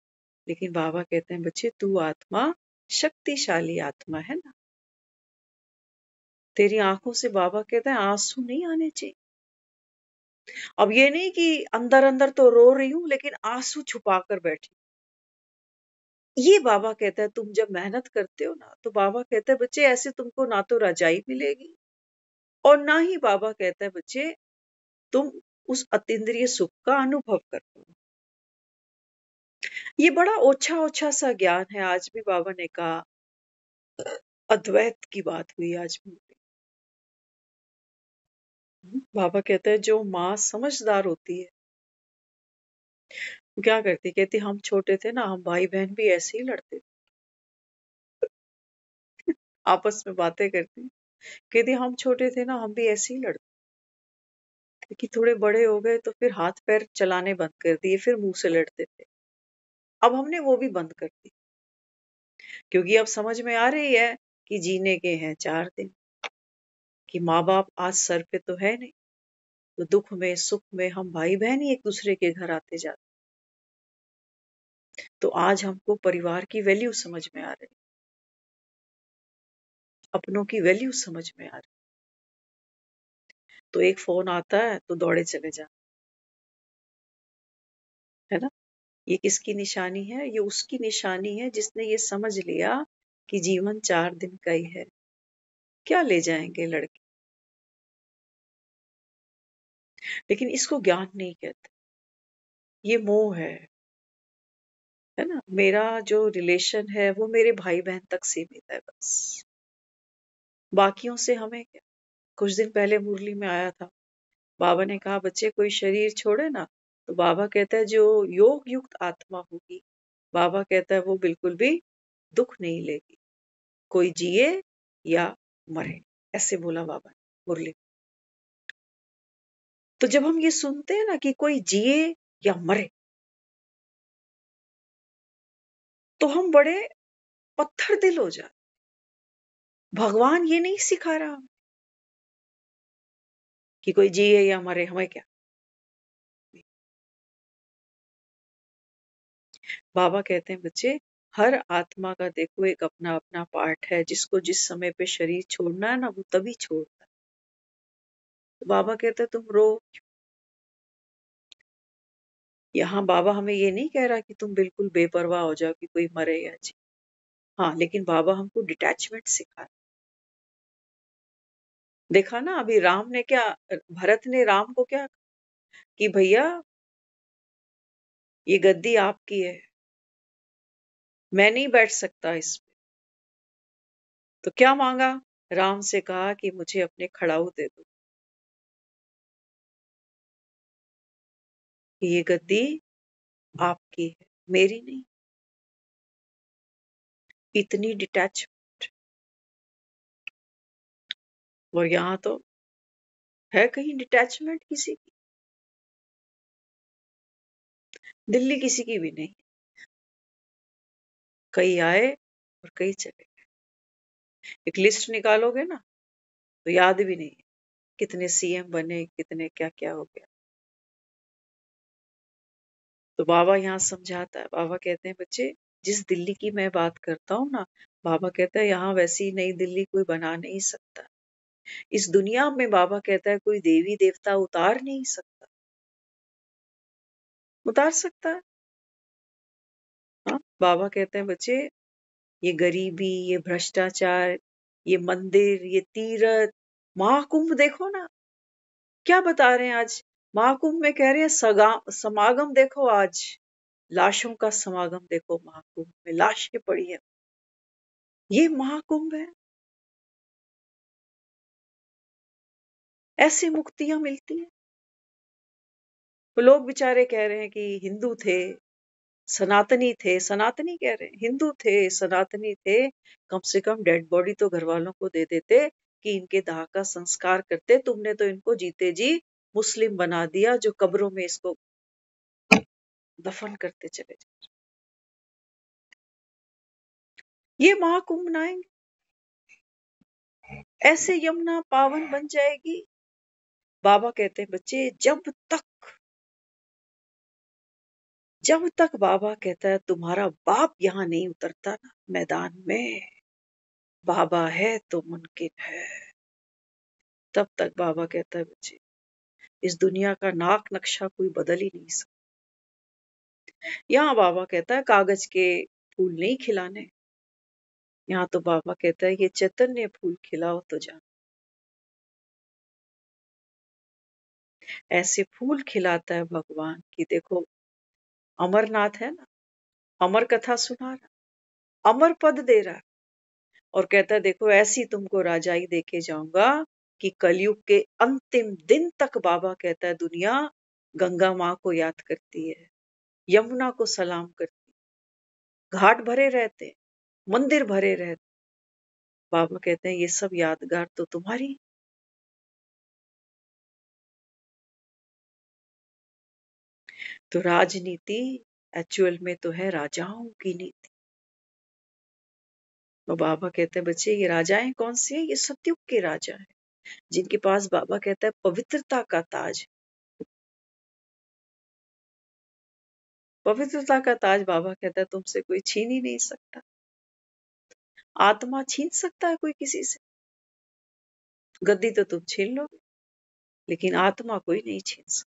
लेकिन बाबा कहते हैं बच्चे तू आत्मा शक्तिशाली आत्मा है ना, तेरी आंखों से बाबा कहते हैं आंसू नहीं आने चाहिए। अब ये नहीं कि अंदर अंदर तो रो रही हूं लेकिन आंसू छुपा कर बैठी। ये बाबा कहता है तुम जब मेहनत करते हो ना, तो बाबा कहता है बच्चे ऐसे तुमको ना तो रजाई मिलेगी, और ना ही बाबा कहता है बच्चे तुम उस अतीन्द्रिय सुख का अनुभव कर पाऊं। ये बड़ा ओछा ओछा सा ज्ञान है। आज भी बाबा ने कहा अद्वैत की बात हुई आज भी। बाबा कहते हैं जो माँ समझदार होती है वो क्या करती, कहती हम छोटे थे ना, हम भाई बहन भी ऐसे ही लड़ते थे। आपस में बातें करती, कहती हम छोटे थे ना, हम भी ऐसे ही लड़ते, लेकिन थोड़े बड़े हो गए तो फिर हाथ पैर चलाने बंद कर दिए, फिर मुंह से लड़ते थे। अब हमने वो भी बंद कर दी, क्योंकि अब समझ में आ रही है कि जीने के हैं 4 दिन, कि माँ बाप आज सर पे तो है नहीं, तो दुख में सुख में हम भाई बहन ही एक दूसरे के घर आते जाते। तो आज हमको परिवार की वैल्यू समझ में आ रही, अपनों की वैल्यू समझ में आ रही। तो एक फोन आता है तो दौड़े चले जा, है ना। ये किसकी निशानी है? ये उसकी निशानी है जिसने ये समझ लिया कि जीवन 4 दिन का ही है, क्या ले जाएंगे लड़के। लेकिन इसको ज्ञान नहीं कहते, ये मोह है ना। मेरा जो रिलेशन है वो मेरे भाई बहन तक सीमित है बस, बाकियों से हमें क्या। कुछ दिन पहले मुरली में आया था, बाबा ने कहा बच्चे कोई शरीर छोड़े ना, तो बाबा कहता है जो योग युक्त आत्मा होगी, बाबा कहता है वो बिल्कुल भी दुख नहीं लेगी, कोई जिए या मरे, ऐसे बोला बाबा ने मुरली। तो जब हम ये सुनते हैं ना कि कोई जिए या मरे, तो हम बड़े पत्थर दिल हो जाते। भगवान ये नहीं सिखा रहा कि कोई जिए या मरे, हमें क्या। बाबा कहते हैं बच्चे हर आत्मा का देखो एक अपना अपना पार्ट है, जिसको जिस समय पे शरीर छोड़ना है ना वो तभी छोड़ता है। तो बाबा कहते हैं तुम रो, यहाँ बाबा हमें ये नहीं कह रहा कि तुम बिल्कुल बेपरवाह हो जाओ कि कोई मरे या जी। हाँ, लेकिन बाबा हमको डिटैचमेंट सिखा रहे। देखा ना अभी राम ने क्या, भरत ने राम को क्या कि भैया ये गद्दी आपकी है, मैं नहीं बैठ सकता इस पे। तो क्या मांगा, राम से कहा कि मुझे अपने खड़ाऊ दे दो, कि ये गद्दी आपकी है, मेरी नहीं। इतनी डिटैचमेंट। और यहाँ तो है कहीं डिटैचमेंट किसी की? दिल्ली किसी की भी नहीं। कई आए और कई चले गए। एक लिस्ट निकालोगे ना तो याद भी नहीं कितने सीएम बने, कितने क्या क्या हो गया। तो बाबा यहाँ समझाता है, बाबा कहते हैं बच्चे जिस दिल्ली की मैं बात करता हूँ ना, बाबा कहता है यहाँ वैसी नई दिल्ली कोई बना नहीं सकता। इस दुनिया में बाबा कहता है कोई देवी देवता उतार नहीं सकता। उतार सकता है? हाँ, बाबा कहते हैं बच्चे ये गरीबी, ये भ्रष्टाचार, ये मंदिर, ये तीरथ, महाकुंभ देखो ना, क्या बता रहे हैं आज महाकुंभ में, कह रहे हैं समागम देखो आज, लाशों का समागम देखो, महाकुंभ में लाशें पड़ी है, ये महाकुंभ है। ऐसी मुक्तियां मिलती हैं। तो लोग बेचारे कह रहे हैं कि हिंदू थे, सनातनी थे, सनातनी कह रहे हैं हिंदू थे, सनातनी थे, कम से कम डेड बॉडी तो घर वालों को दे देते कि इनके दाह का संस्कार करते। तुमने तो इनको जीते जी मुस्लिम बना दिया, जो कब्रों में इसको दफन करते चले जाए। ये महाकुंभ मनाएंगे, ऐसे यमुना पावन बन जाएगी। बाबा कहते हैं बच्चे जब तक बाबा कहता है तुम्हारा बाप यहाँ नहीं उतरता ना मैदान में, बाबा है तो मुमकिन है, तब तक बाबा कहता है बच्चे इस दुनिया का नाक नक्शा कोई बदल ही नहीं सकता। यहाँ बाबा कहता है कागज के फूल नहीं खिलाने, यहाँ तो बाबा कहता है ये चैतन्य फूल खिलाओ तो जान। ऐसे फूल खिलाता है भगवान कि देखो अमरनाथ है ना, अमर कथा सुना रहा, अमर पद दे रहा और कहता है देखो ऐसी तुमको राजाई देके जाऊंगा कि कलयुग के अंतिम दिन तक बाबा कहता है दुनिया गंगा माँ को याद करती है, यमुना को सलाम करती है, घाट भरे रहते, मंदिर भरे रहते। बाबा कहते हैं ये सब यादगार तो तुम्हारी। तो राजनीति एक्चुअल में तो है राजाओं की नीति। तो बाबा कहते हैं बच्चे ये राजाएं कौन सी है? ये सतयुग के राजा हैं जिनके पास बाबा कहता है पवित्रता का ताज। पवित्रता का ताज बाबा कहता है तुमसे कोई छीन ही नहीं सकता। आत्मा छीन सकता है कोई किसी से? गद्दी तो तुम छीन लोगे लेकिन आत्मा कोई नहीं छीन सकता।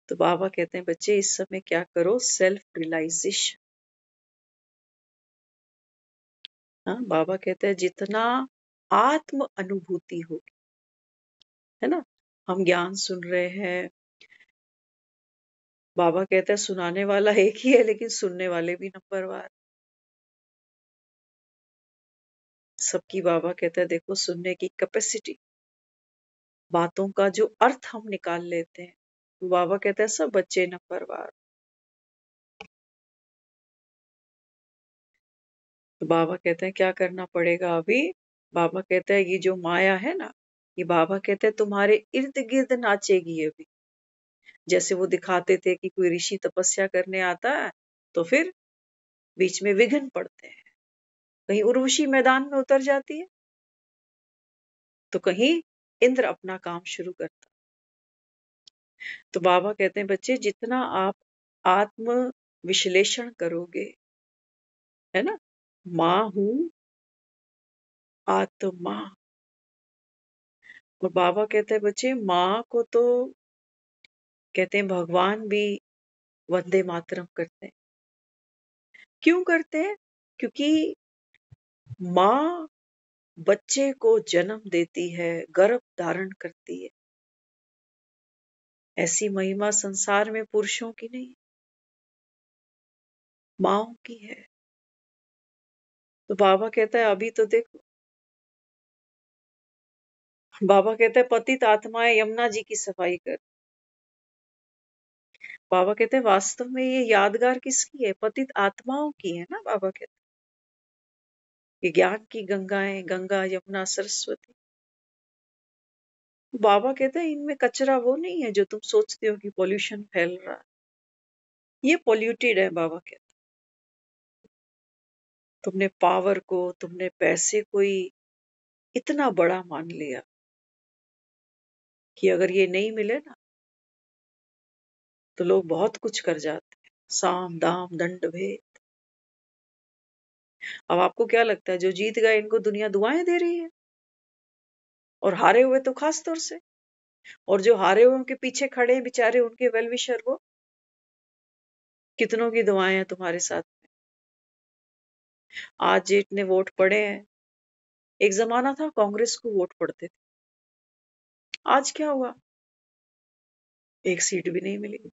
तो बाबा कहते हैं बच्चे इस समय क्या करो, सेल्फ रियलाइजेशन। हाँ, बाबा कहते हैं जितना आत्म अनुभूति होगी, है ना। हम ज्ञान सुन रहे हैं, बाबा कहते हैं सुनाने वाला एक ही है लेकिन सुनने वाले भी नंबरवार। सबकी बाबा कहते हैं देखो सुनने की कैपेसिटी, बातों का जो अर्थ हम निकाल लेते हैं, तो बाबा कहते हैं सब बच्चे नंबरवार। तो बाबा कहते हैं क्या करना पड़ेगा अभी? बाबा कहते हैं ये जो माया है ना, ये बाबा कहते हैं तुम्हारे इर्द गिर्द नाचेगी अभी। जैसे वो दिखाते थे कि कोई ऋषि तपस्या करने आता है तो फिर बीच में विघ्न पड़ते हैं, कहीं उर्वशी मैदान में उतर जाती है तो कहीं इंद्र अपना काम शुरू करता। तो बाबा कहते हैं बच्चे जितना आप आत्म विश्लेषण करोगे, है ना, माँ हूं आत्मा। और बाबा कहते हैं बच्चे माँ को तो कहते हैं भगवान भी वंदे मातरम करते हैं। क्यों करते हैं? क्योंकि माँ बच्चे को जन्म देती है, गर्भ धारण करती है। ऐसी महिमा संसार में पुरुषों की नहीं, माँओं की है। तो बाबा कहता है अभी तो देखो, बाबा कहता है पतित आत्माएं यमुना जी की सफाई कर। बाबा कहते हैं वास्तव में ये यादगार किसकी है? पतित आत्माओं की है ना। बाबा कहते हैं ये ज्ञान की गंगाएं, गंगा यमुना सरस्वती। बाबा कहते हैं इनमें कचरा वो नहीं है जो तुम सोचते हो कि पॉल्यूशन फैल रहा है, ये पॉल्यूटेड है। बाबा कहते हैं तुमने पावर को, तुमने पैसे को ही इतना बड़ा मान लिया कि अगर ये नहीं मिले ना तो लोग बहुत कुछ कर जाते हैं, साम दाम दंड भेद। अब आपको क्या लगता है जो जीत गए इनको दुनिया दुआएं दे रही है? और हारे हुए तो खास तौर से, और जो हारे हुए उनके पीछे खड़े हैं बेचारे, उनके वेल विशर, वो कितनों की दुआएं हैं तुम्हारे साथ में। आज जितने वोट पड़े हैं, एक जमाना था कांग्रेस को वोट पड़ते थे, आज क्या हुआ? एक सीट भी नहीं मिली।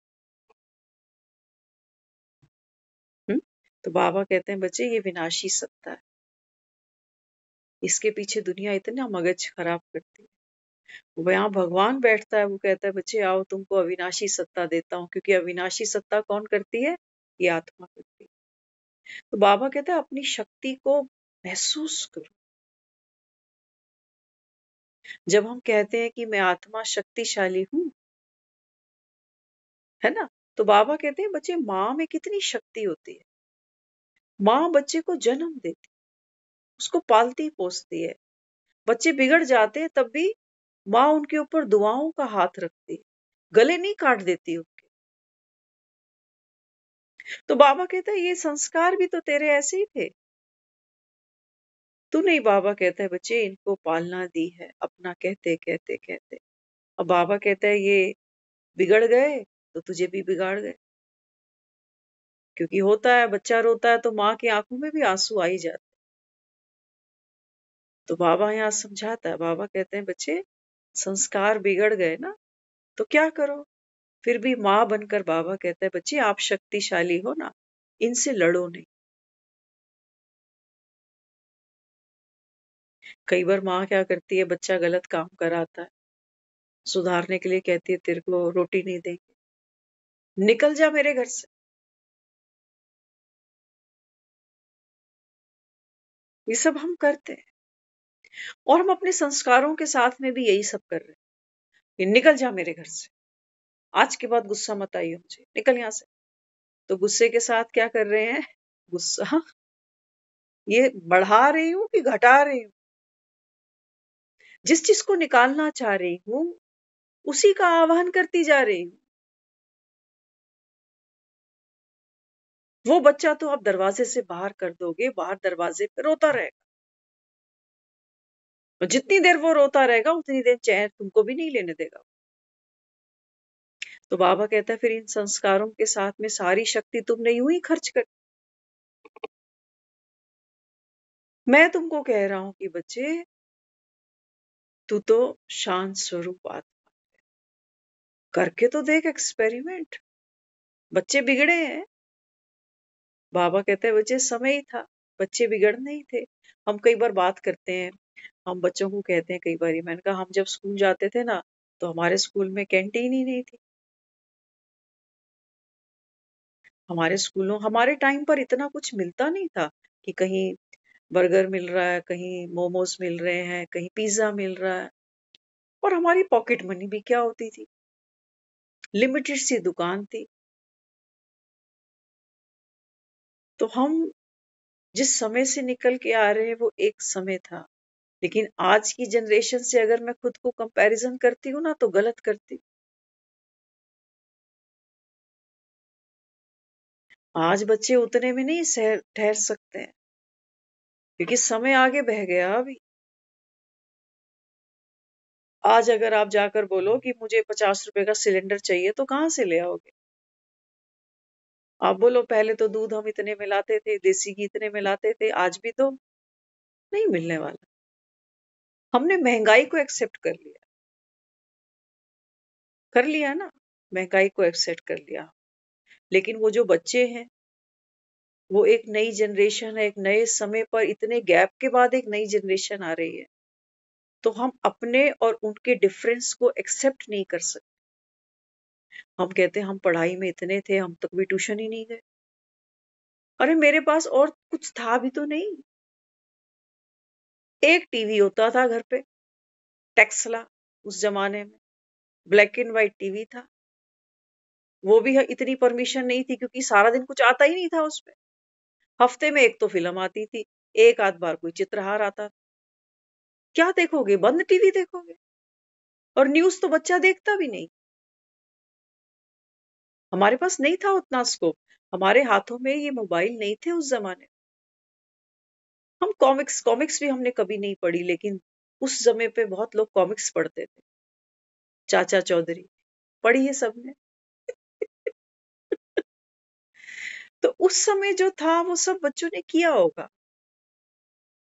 तो बाबा कहते हैं बच्चे ये विनाशी सत्ता है, इसके पीछे दुनिया इतना मगज खराब करती है। वहां भगवान बैठता है, वो कहता है बच्चे आओ तुमको अविनाशी सत्ता देता हूं, क्योंकि अविनाशी सत्ता कौन करती है? ये आत्मा करती है। तो बाबा कहता है अपनी शक्ति को महसूस करो। जब हम कहते हैं कि मैं आत्मा शक्तिशाली हूं, है ना, तो बाबा कहते हैं बच्चे माँ में कितनी शक्ति होती है। माँ बच्चे को जन्म देती, उसको पालती पोसती है। बच्चे बिगड़ जाते हैं तब भी माँ उनके ऊपर दुआओं का हाथ रखती है, गले नहीं काट देती उनके। तो बाबा कहता है ये संस्कार भी तो तेरे ऐसे ही थे, तू नहीं। बाबा कहता है बच्चे इनको पालना दी है अपना कहते कहते कहते। अब बाबा कहता है ये बिगड़ गए तो तुझे भी बिगाड़ गए, क्योंकि होता है बच्चा रोता है तो माँ की आंखों में भी आंसू आ ही जाते। तो बाबा यहाँ समझाता है, बाबा कहते हैं बच्चे संस्कार बिगड़ गए ना, तो क्या करो? फिर भी माँ बनकर बाबा कहता है बच्चे आप शक्तिशाली हो ना, इनसे लड़ो नहीं। कई बार माँ क्या करती है, बच्चा गलत काम कराता है, सुधारने के लिए कहती है तेरे को रोटी नहीं देंगे, निकल जा मेरे घर से। ये सब हम करते हैं और हम अपने संस्कारों के साथ में भी यही सब कर रहे हैं कि निकल जा मेरे घर से, आज के बाद गुस्सा मत आइए मुझे, निकल यहां से। तो गुस्से के साथ क्या कर रहे हैं, गुस्सा ये बढ़ा रही हूं कि घटा रही हूं? जिस चीज को निकालना चाह रही हूं उसी का आह्वान करती जा रही हूं। वो बच्चा तो आप दरवाजे से बाहर कर दोगे, बाहर दरवाजे पे रोता रहेगा, और जितनी देर वो रोता रहेगा उतनी देर चैन तुमको भी नहीं लेने देगा। तो बाबा कहता है फिर इन संस्कारों के साथ में सारी शक्ति तुमने यूं ही खर्च कर। मैं तुमको कह रहा हूं कि बच्चे तू तो शांत स्वरूप आत्मा, करके तो देख एक्सपेरिमेंट। बच्चे बिगड़े हैं, बाबा कहते हैं बच्चे समय ही था, बच्चे बिगड़ नहीं थे। हम कई बार बात करते हैं, हम बच्चों को कहते हैं कई बार, मैंने कहा हम जब स्कूल जाते थे ना तो हमारे स्कूल में कैंटीन ही नहीं थी। हमारे स्कूलों हमारे टाइम पर इतना कुछ मिलता नहीं था कि कहीं बर्गर मिल रहा है, कहीं मोमोज मिल रहे हैं, कहीं पिज्जा मिल रहा है। और हमारी पॉकेट मनी भी क्या होती थी, लिमिटेड सी दुकान थी। तो हम जिस समय से निकल के आ रहे हैं वो एक समय था, लेकिन आज की जनरेशन से अगर मैं खुद को कंपैरिजन करती हूँ ना तो गलत करती हूँ। आज बच्चे उतने में नहीं ठहर सकते हैं क्योंकि समय आगे बह गया। अभी आज अगर आप जाकर बोलो कि मुझे 50 रुपए का सिलेंडर चाहिए तो कहां से ले आओगे? आप बोलो पहले तो दूध हम इतने में लाते थे, देसी घी इतने में लाते थे, आज भी तो नहीं मिलने वाला। हमने महंगाई को एक्सेप्ट कर लिया ना, महंगाई को एक्सेप्ट कर लिया। लेकिन वो जो बच्चे हैं वो एक नई जनरेशन है, एक नए समय पर इतने गैप के बाद एक नई जनरेशन आ रही है, तो हम अपने और उनके डिफरेंस को एक्सेप्ट नहीं कर सकते। हम कहते हैं हम पढ़ाई में इतने थे, हम तक भी ट्यूशन ही नहीं गए। अरे मेरे पास और कुछ था भी तो नहीं, एक टीवी होता था घर पे, टेक्सला, उस जमाने में ब्लैक एंड व्हाइट टीवी था। वो भी इतनी परमिशन नहीं थी क्योंकि सारा दिन कुछ आता ही नहीं था उसमें। हफ्ते में एक तो फिल्म आती थी, एक आध बार कोई चित्रहार आता था। क्या देखोगे, बंद टीवी देखोगे। और न्यूज तो बच्चा देखता भी नहीं। हमारे पास नहीं था उतना स्कोप, हमारे हाथों में ये मोबाइल नहीं थे उस जमाने। हम कॉमिक्स भी हमने कभी नहीं पढ़ी, लेकिन उस समय पे बहुत लोग कॉमिक्स पढ़ते थे। चाचा चौधरी पढ़ी है सबने। तो उस समय जो था वो सब बच्चों ने किया होगा।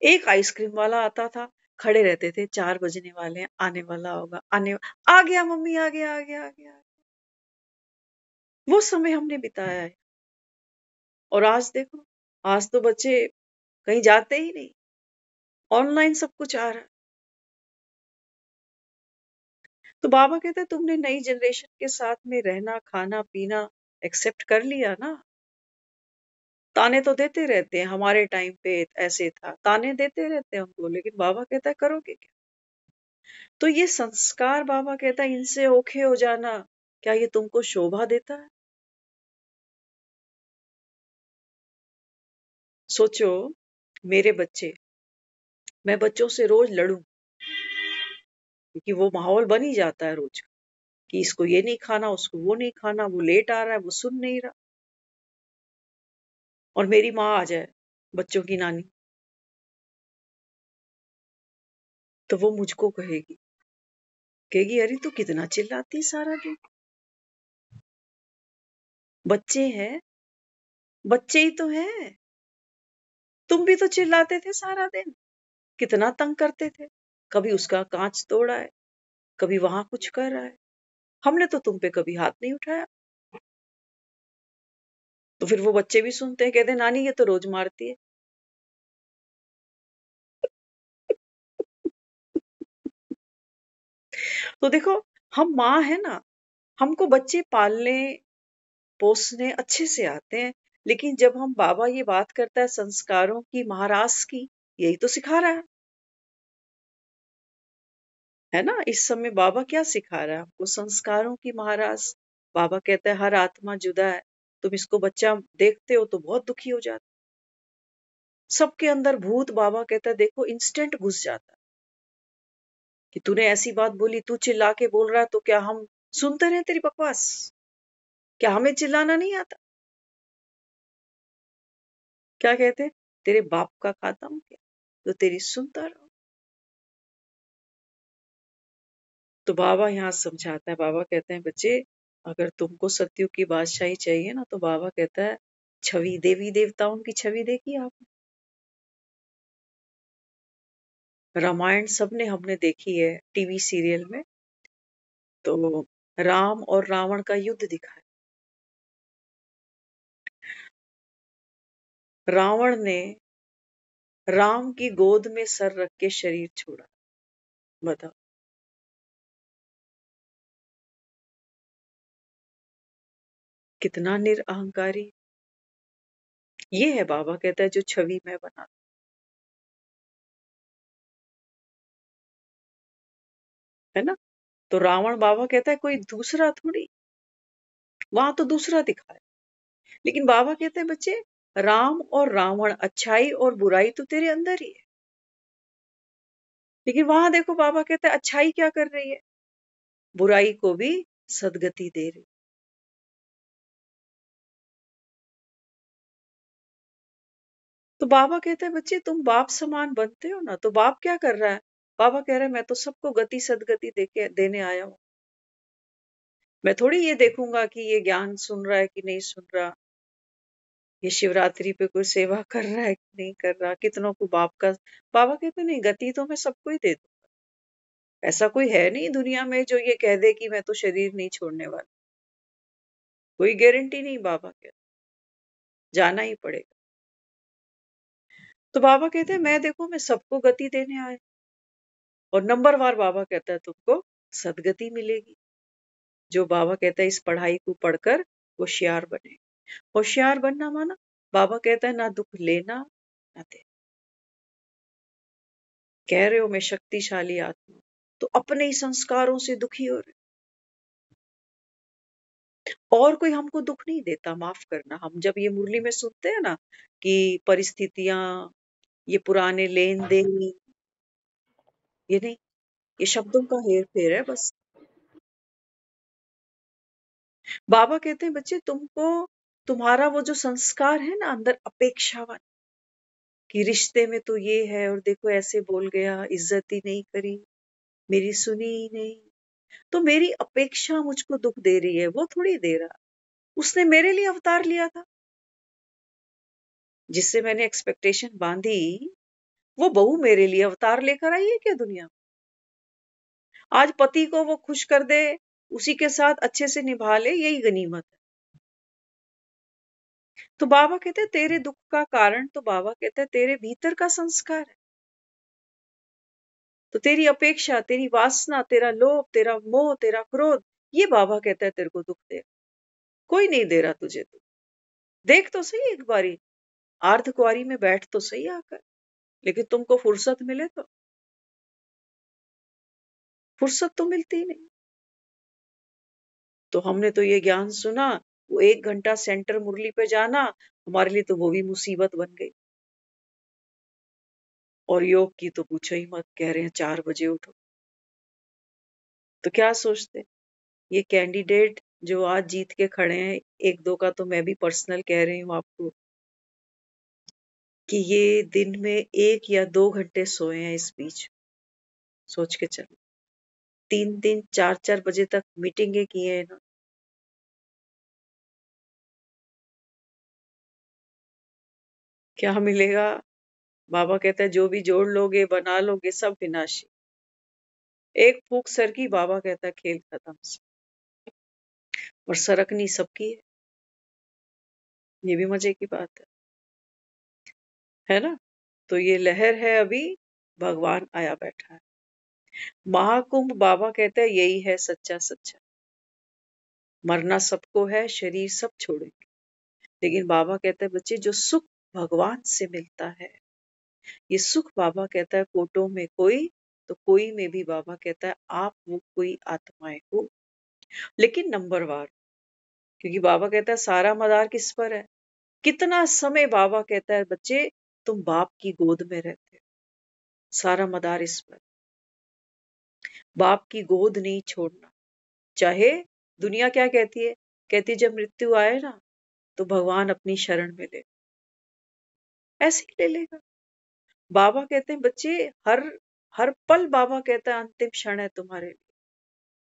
एक आइसक्रीम वाला आता था, खड़े रहते थे, 4 बजने वाले हैं, आने वाला होगा, आ गया मम्मी, आ गया, आ गया, आ गया। वो समय हमने बिताया है। और आज देखो, आज तो बच्चे कहीं जाते ही नहीं, ऑनलाइन सब कुछ आ रहा है। तो बाबा कहते हैं तुमने नई जनरेशन के साथ में रहना, खाना पीना एक्सेप्ट कर लिया ना। ताने तो देते रहते हैं, हमारे टाइम पे ऐसे था, ताने देते रहते हैं उनको, लेकिन बाबा कहता है करोगे क्या? तो ये संस्कार, बाबा कहता है इनसे ओखे हो जाना, क्या ये तुमको शोभा देता है? सोचो, मेरे बच्चे, मैं बच्चों से रोज लड़ूं क्योंकि वो माहौल बन ही जाता है रोज कि इसको ये नहीं खाना, उसको वो नहीं खाना, वो लेट आ रहा है, वो सुन नहीं रहा। और मेरी माँ आ जाए, बच्चों की नानी, तो वो मुझको कहेगी अरे तू कितना चिल्लाती सारा दिन। बच्चे हैं, बच्चे ही तो हैं, तुम भी तो चिल्लाते थे सारा दिन, कितना तंग करते थे। कभी उसका कांच तोड़ा है, कभी वहां कुछ कर रहा है। हमने तो तुम पे कभी हाथ नहीं उठाया। तो फिर वो बच्चे भी सुनते हैं, कहते हैं नानी ये तो रोज मारती है। तो देखो, हम माँ है ना, हमको बच्चे पालने पोसने अच्छे से आते हैं, लेकिन जब हम बाबा ये बात करता है संस्कारों की महाराज की, यही तो सिखा रहा है ना। इस समय बाबा क्या सिखा रहा है हमको? संस्कारों की महाराज। बाबा कहता है हर आत्मा जुदा है, तुम इसको बच्चा देखते हो तो बहुत दुखी हो जाते। सबके अंदर भूत, बाबा कहता है देखो इंस्टेंट घुस जाता कि तूने ऐसी बात बोली, तू चिल्ला के बोल रहा है, तो क्या हम सुनते रहे तेरी बकवास? क्या हमें चिल्लाना नहीं आता? क्या कहते हैं, तेरे बाप का खाता हूं क्या तो तेरी सुनता रहो। तो बाबा यहाँ समझाता है, बाबा कहते हैं बच्चे अगर तुमको सत्युग की बादशाही चाहिए ना, तो बाबा कहता है छवि, देवी देवताओं की छवि देखी आपने? रामायण सबने हमने देखी है टीवी सीरियल में। तो राम और रावण का युद्ध दिखा है। रावण ने राम की गोद में सर रख के शरीर छोड़ा। बताओ, कितना निरअहंकारी। ये है बाबा कहता है जो छवि मैं बना, है ना। तो रावण बाबा कहता है कोई दूसरा थोड़ी, वहां तो दूसरा दिखा है। लेकिन बाबा कहते हैं बच्चे, राम और रावण, अच्छाई और बुराई तो तेरे अंदर ही है। लेकिन वहां देखो बाबा कहते हैं अच्छाई क्या कर रही है, बुराई को भी सदगति दे रही। तो बाबा कहते हैं बच्चे तुम बाप समान बनते हो ना, तो बाप क्या कर रहा है? बाबा कह रहे हैं मैं तो सबको गति सदगति देने आया हूं। मैं थोड़ी ये देखूंगा कि ये ज्ञान सुन रहा है कि नहीं सुन रहा, ये शिवरात्रि पे कोई सेवा कर रहा है कि नहीं कर रहा, कितनों को बाप का। बाबा कहते नहीं, गति तो मैं सबको ही दे दूं। ऐसा कोई है नहीं दुनिया में जो ये कह दे कि मैं तो शरीर नहीं छोड़ने वाला। कोई गारंटी नहीं, बाबा कहते जाना ही पड़ेगा। तो बाबा कहते हैं मैं देखो मैं सबको गति देने आया, और नंबर वार बाबा कहता है तुमको सदगति मिलेगी। जो बाबा कहता है इस पढ़ाई को पढ़कर होशियार बने। होशियार बनना माना, बाबा कहता है ना दुख लेना ना देना। कह रहे हो मैं शक्तिशाली आत्मा, तो अपने ही संस्कारों से दुखी हो रहे, और कोई हमको दुख नहीं देता। माफ करना, हम जब ये मुरली में सुनते हैं ना कि परिस्थितियां, ये पुराने लेन देन, ये नहीं, ये शब्दों का हेर फेर है बस। बाबा कहते हैं बच्चे तुमको, तुम्हारा वो जो संस्कार है ना अंदर अपेक्षावान, कि रिश्ते में तो ये है और देखो ऐसे बोल गया, इज्जत ही नहीं करी, मेरी सुनी ही नहीं, तो मेरी अपेक्षा मुझको दुख दे रही है, वो थोड़ी दे रहा। उसने मेरे लिए अवतार लिया था, जिससे मैंने एक्सपेक्टेशन बांधी, वो बहू मेरे लिए अवतार लेकर आई है क्या दुनिया में? आज पति को वो खुश कर दे, उसी के साथ अच्छे से निभा ले, यही गनीमत है। तो बाबा कहते हैं तेरे दुख का कारण, तो बाबा कहता है तेरे भीतर का संस्कार है। तो तेरी अपेक्षा, तेरी वासना, तेरा लोभ, तेरा मोह, तेरा क्रोध, ये बाबा कहता है तेरे को दुख दे। कोई नहीं दे रहा तुझे दुख। देख तो सही एक बारी, आर्ध कुंवारी में बैठ तो सही आकर, लेकिन तुमको फुर्सत मिले तो, फुर्सत तो मिलती ही नहीं। तो हमने तो ये ज्ञान सुना, वो 1 घंटा सेंटर मुरली पे जाना हमारे लिए तो वो भी मुसीबत बन गई। और योग की तो पूछो ही मत, कह रहे हैं 4 बजे उठो। तो क्या सोचते, ये कैंडिडेट जो आज जीत के खड़े हैं, एक दो का तो मैं भी पर्सनल कह रही हूँ आपको, कि ये दिन में 1 या 2 घंटे सोए हैं इस बीच। सोच के चलो, 3 दिन 4 4 बजे तक मीटिंगें की है ना। क्या मिलेगा? बाबा कहता है जो भी जोड़ लोगे बना लोगे सब विनाशी। एक फूक सर की, बाबा कहता है खेल खत्म। और सरकनी सबकी ये भी मजे की बात है ना। तो ये लहर है, अभी भगवान आया बैठा है। महाकुंभ बाबा कहते हैं यही है सच्चा सच्चा। मरना सबको है, शरीर सब छोड़ेंगे, लेकिन बाबा कहते हैं बच्चे जो सुख भगवान से मिलता है, ये सुख बाबा कहता है कोटों में कोई तो कोई में भी बाबा कहता है आप वो कोई आत्माएं हो, लेकिन नंबर वार। क्योंकि बाबा कहता है सारा मदार किस पर है। कितना समय बाबा कहता है बच्चे तुम बाप की गोद में रहते हो, सारा मदार इस पर। बाप की गोद नहीं छोड़ना। चाहे दुनिया क्या कहती है, कहती जब मृत्यु आए ना तो भगवान अपनी शरण में ले, ऐसे ही ले लेगा। बाबा कहते हैं बच्चे हर हर पल बाबा कहता है अंतिम क्षण है तुम्हारे लिए।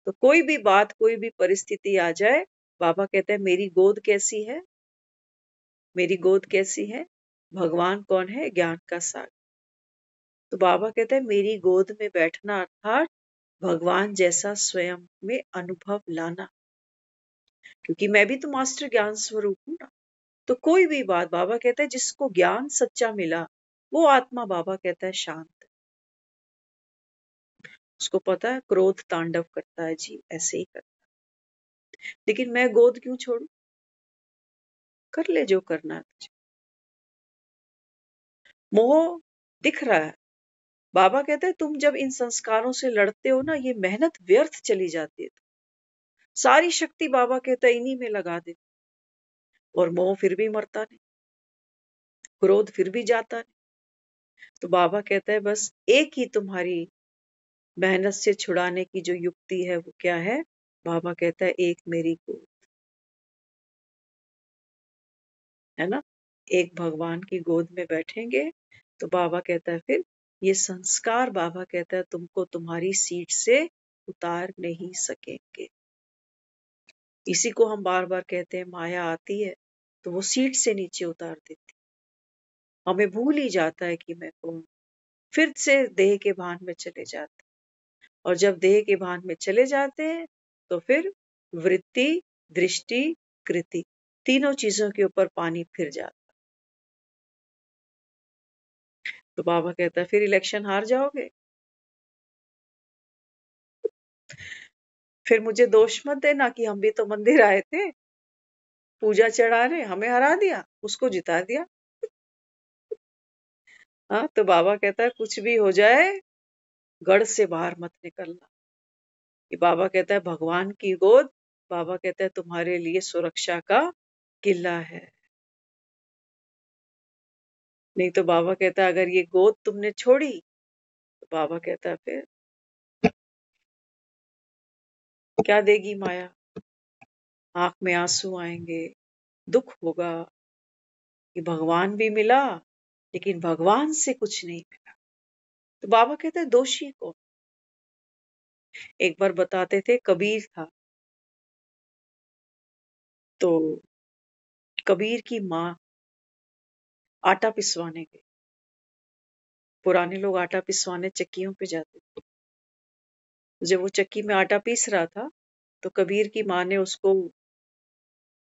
तो कोई भी बात, कोई भी परिस्थिति आ जाए, बाबा कहते हैं मेरी गोद कैसी है, मेरी गोद कैसी है। भगवान कौन है, ज्ञान का सागर। तो बाबा कहते हैं मेरी गोद में बैठना अर्थात भगवान जैसा स्वयं में अनुभव लाना, क्योंकि मैं भी तो मास्टर ज्ञान स्वरूप हूं ना। तो कोई भी बात बाबा कहता है जिसको ज्ञान सच्चा मिला वो आत्मा बाबा कहता है शांत है। उसको पता है क्रोध तांडव करता है, जी ऐसे ही करता है, लेकिन मैं गोद क्यों छोड़ू, कर ले जो करना है तुझे। मोह दिख रहा है। बाबा कहते हैं तुम जब इन संस्कारों से लड़ते हो ना, ये मेहनत व्यर्थ चली जाती है। सारी शक्ति बाबा कहता है इन्हीं में लगा दे, और मोह फिर भी मरता नहीं, क्रोध फिर भी जाता नहीं। तो बाबा कहता है बस एक ही तुम्हारी मेहनत से छुड़ाने की जो युक्ति है वो क्या है। बाबा कहता है एक मेरी गोद, है ना। एक भगवान की गोद में बैठेंगे तो बाबा कहता है फिर ये संस्कार बाबा कहता है तुमको तुम्हारी सीट से उतार नहीं सकेंगे। इसी को हम बार बार कहते हैं माया आती है तो वो सीट से नीचे उतार देती, हमें भूल ही जाता है कि मैं कौन, फिर से देह के भान में चले जाते। और जब देह के भान में चले जाते हैं तो फिर वृत्ति, दृष्टि, कृति, तीनों चीजों के ऊपर पानी फिर जाता। तो बाबा कहता है फिर इलेक्शन हार जाओगे, फिर मुझे दोष मत देना कि हम भी तो मंदिर आए थे पूजा चढ़ाने, हमें हरा दिया, उसको जिता दिया। हाँ, तो बाबा कहता है कुछ भी हो जाए गढ़ से बाहर मत निकलना। कि बाबा कहता है भगवान की गोद, बाबा कहता है तुम्हारे लिए सुरक्षा का किला है। नहीं तो बाबा कहता है अगर ये गोद तुमने छोड़ी तो बाबा कहता है फिर क्या देगी माया, आंख में आंसू आएंगे, दुख होगा कि भगवान भी मिला लेकिन भगवान से कुछ नहीं मिला। तो बाबा कहते हैं दोषी कौन। एक बार बताते थे कबीर था, तो कबीर की माँ आटा पिसवाने गई। पुराने लोग आटा पिसवाने चक्कियों पे जाते थे। जब वो चक्की में आटा पीस रहा था तो कबीर की माँ ने उसको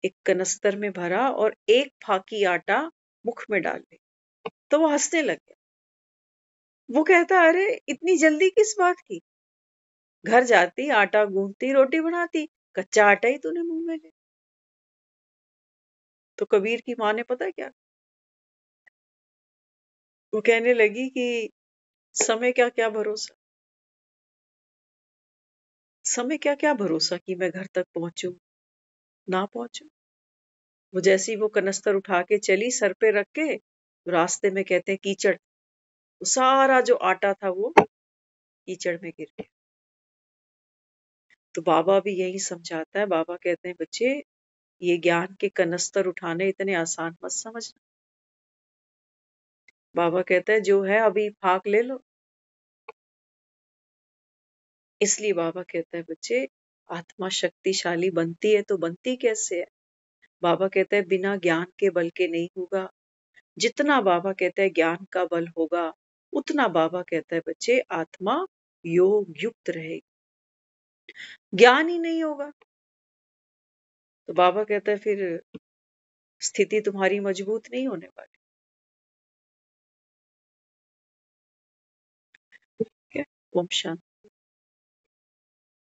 एक कनस्तर में भरा और एक फाकी आटा मुख में डाल ली। तो वो हंसने लग गया। वो कहता अरे इतनी जल्दी किस बात की, घर जाती आटा गूंथती रोटी बनाती, कच्चा आटा ही तूने मुंह में ले। तो कबीर की माँ ने पता क्या, वो कहने लगी कि समय क्या क्या भरोसा, समय क्या क्या भरोसा कि मैं घर तक पहुंचू ना पहुंचू। वो जैसी वो कनस्तर उठा के चली सर पे रख के, तो रास्ते में कहते हैं कीचड़, वो सारा जो आटा था वो कीचड़ में गिर गया। तो बाबा भी यही समझाता है। बाबा कहते हैं बच्चे ये ज्ञान के कनस्तर उठाने इतने आसान मत समझना। बाबा कहता है जो है अभी फाक ले लो। इसलिए बाबा कहता है बच्चे आत्मा शक्तिशाली बनती है तो बनती कैसे है। बाबा कहता है बिना ज्ञान के बल के नहीं होगा। जितना बाबा कहता है ज्ञान का बल होगा उतना बाबा कहता है बच्चे आत्मा योग युक्त रहेगी। ज्ञान ही नहीं होगा तो बाबा कहता है फिर स्थिति तुम्हारी मजबूत नहीं होने वाली। ठीक है, ओम शांति।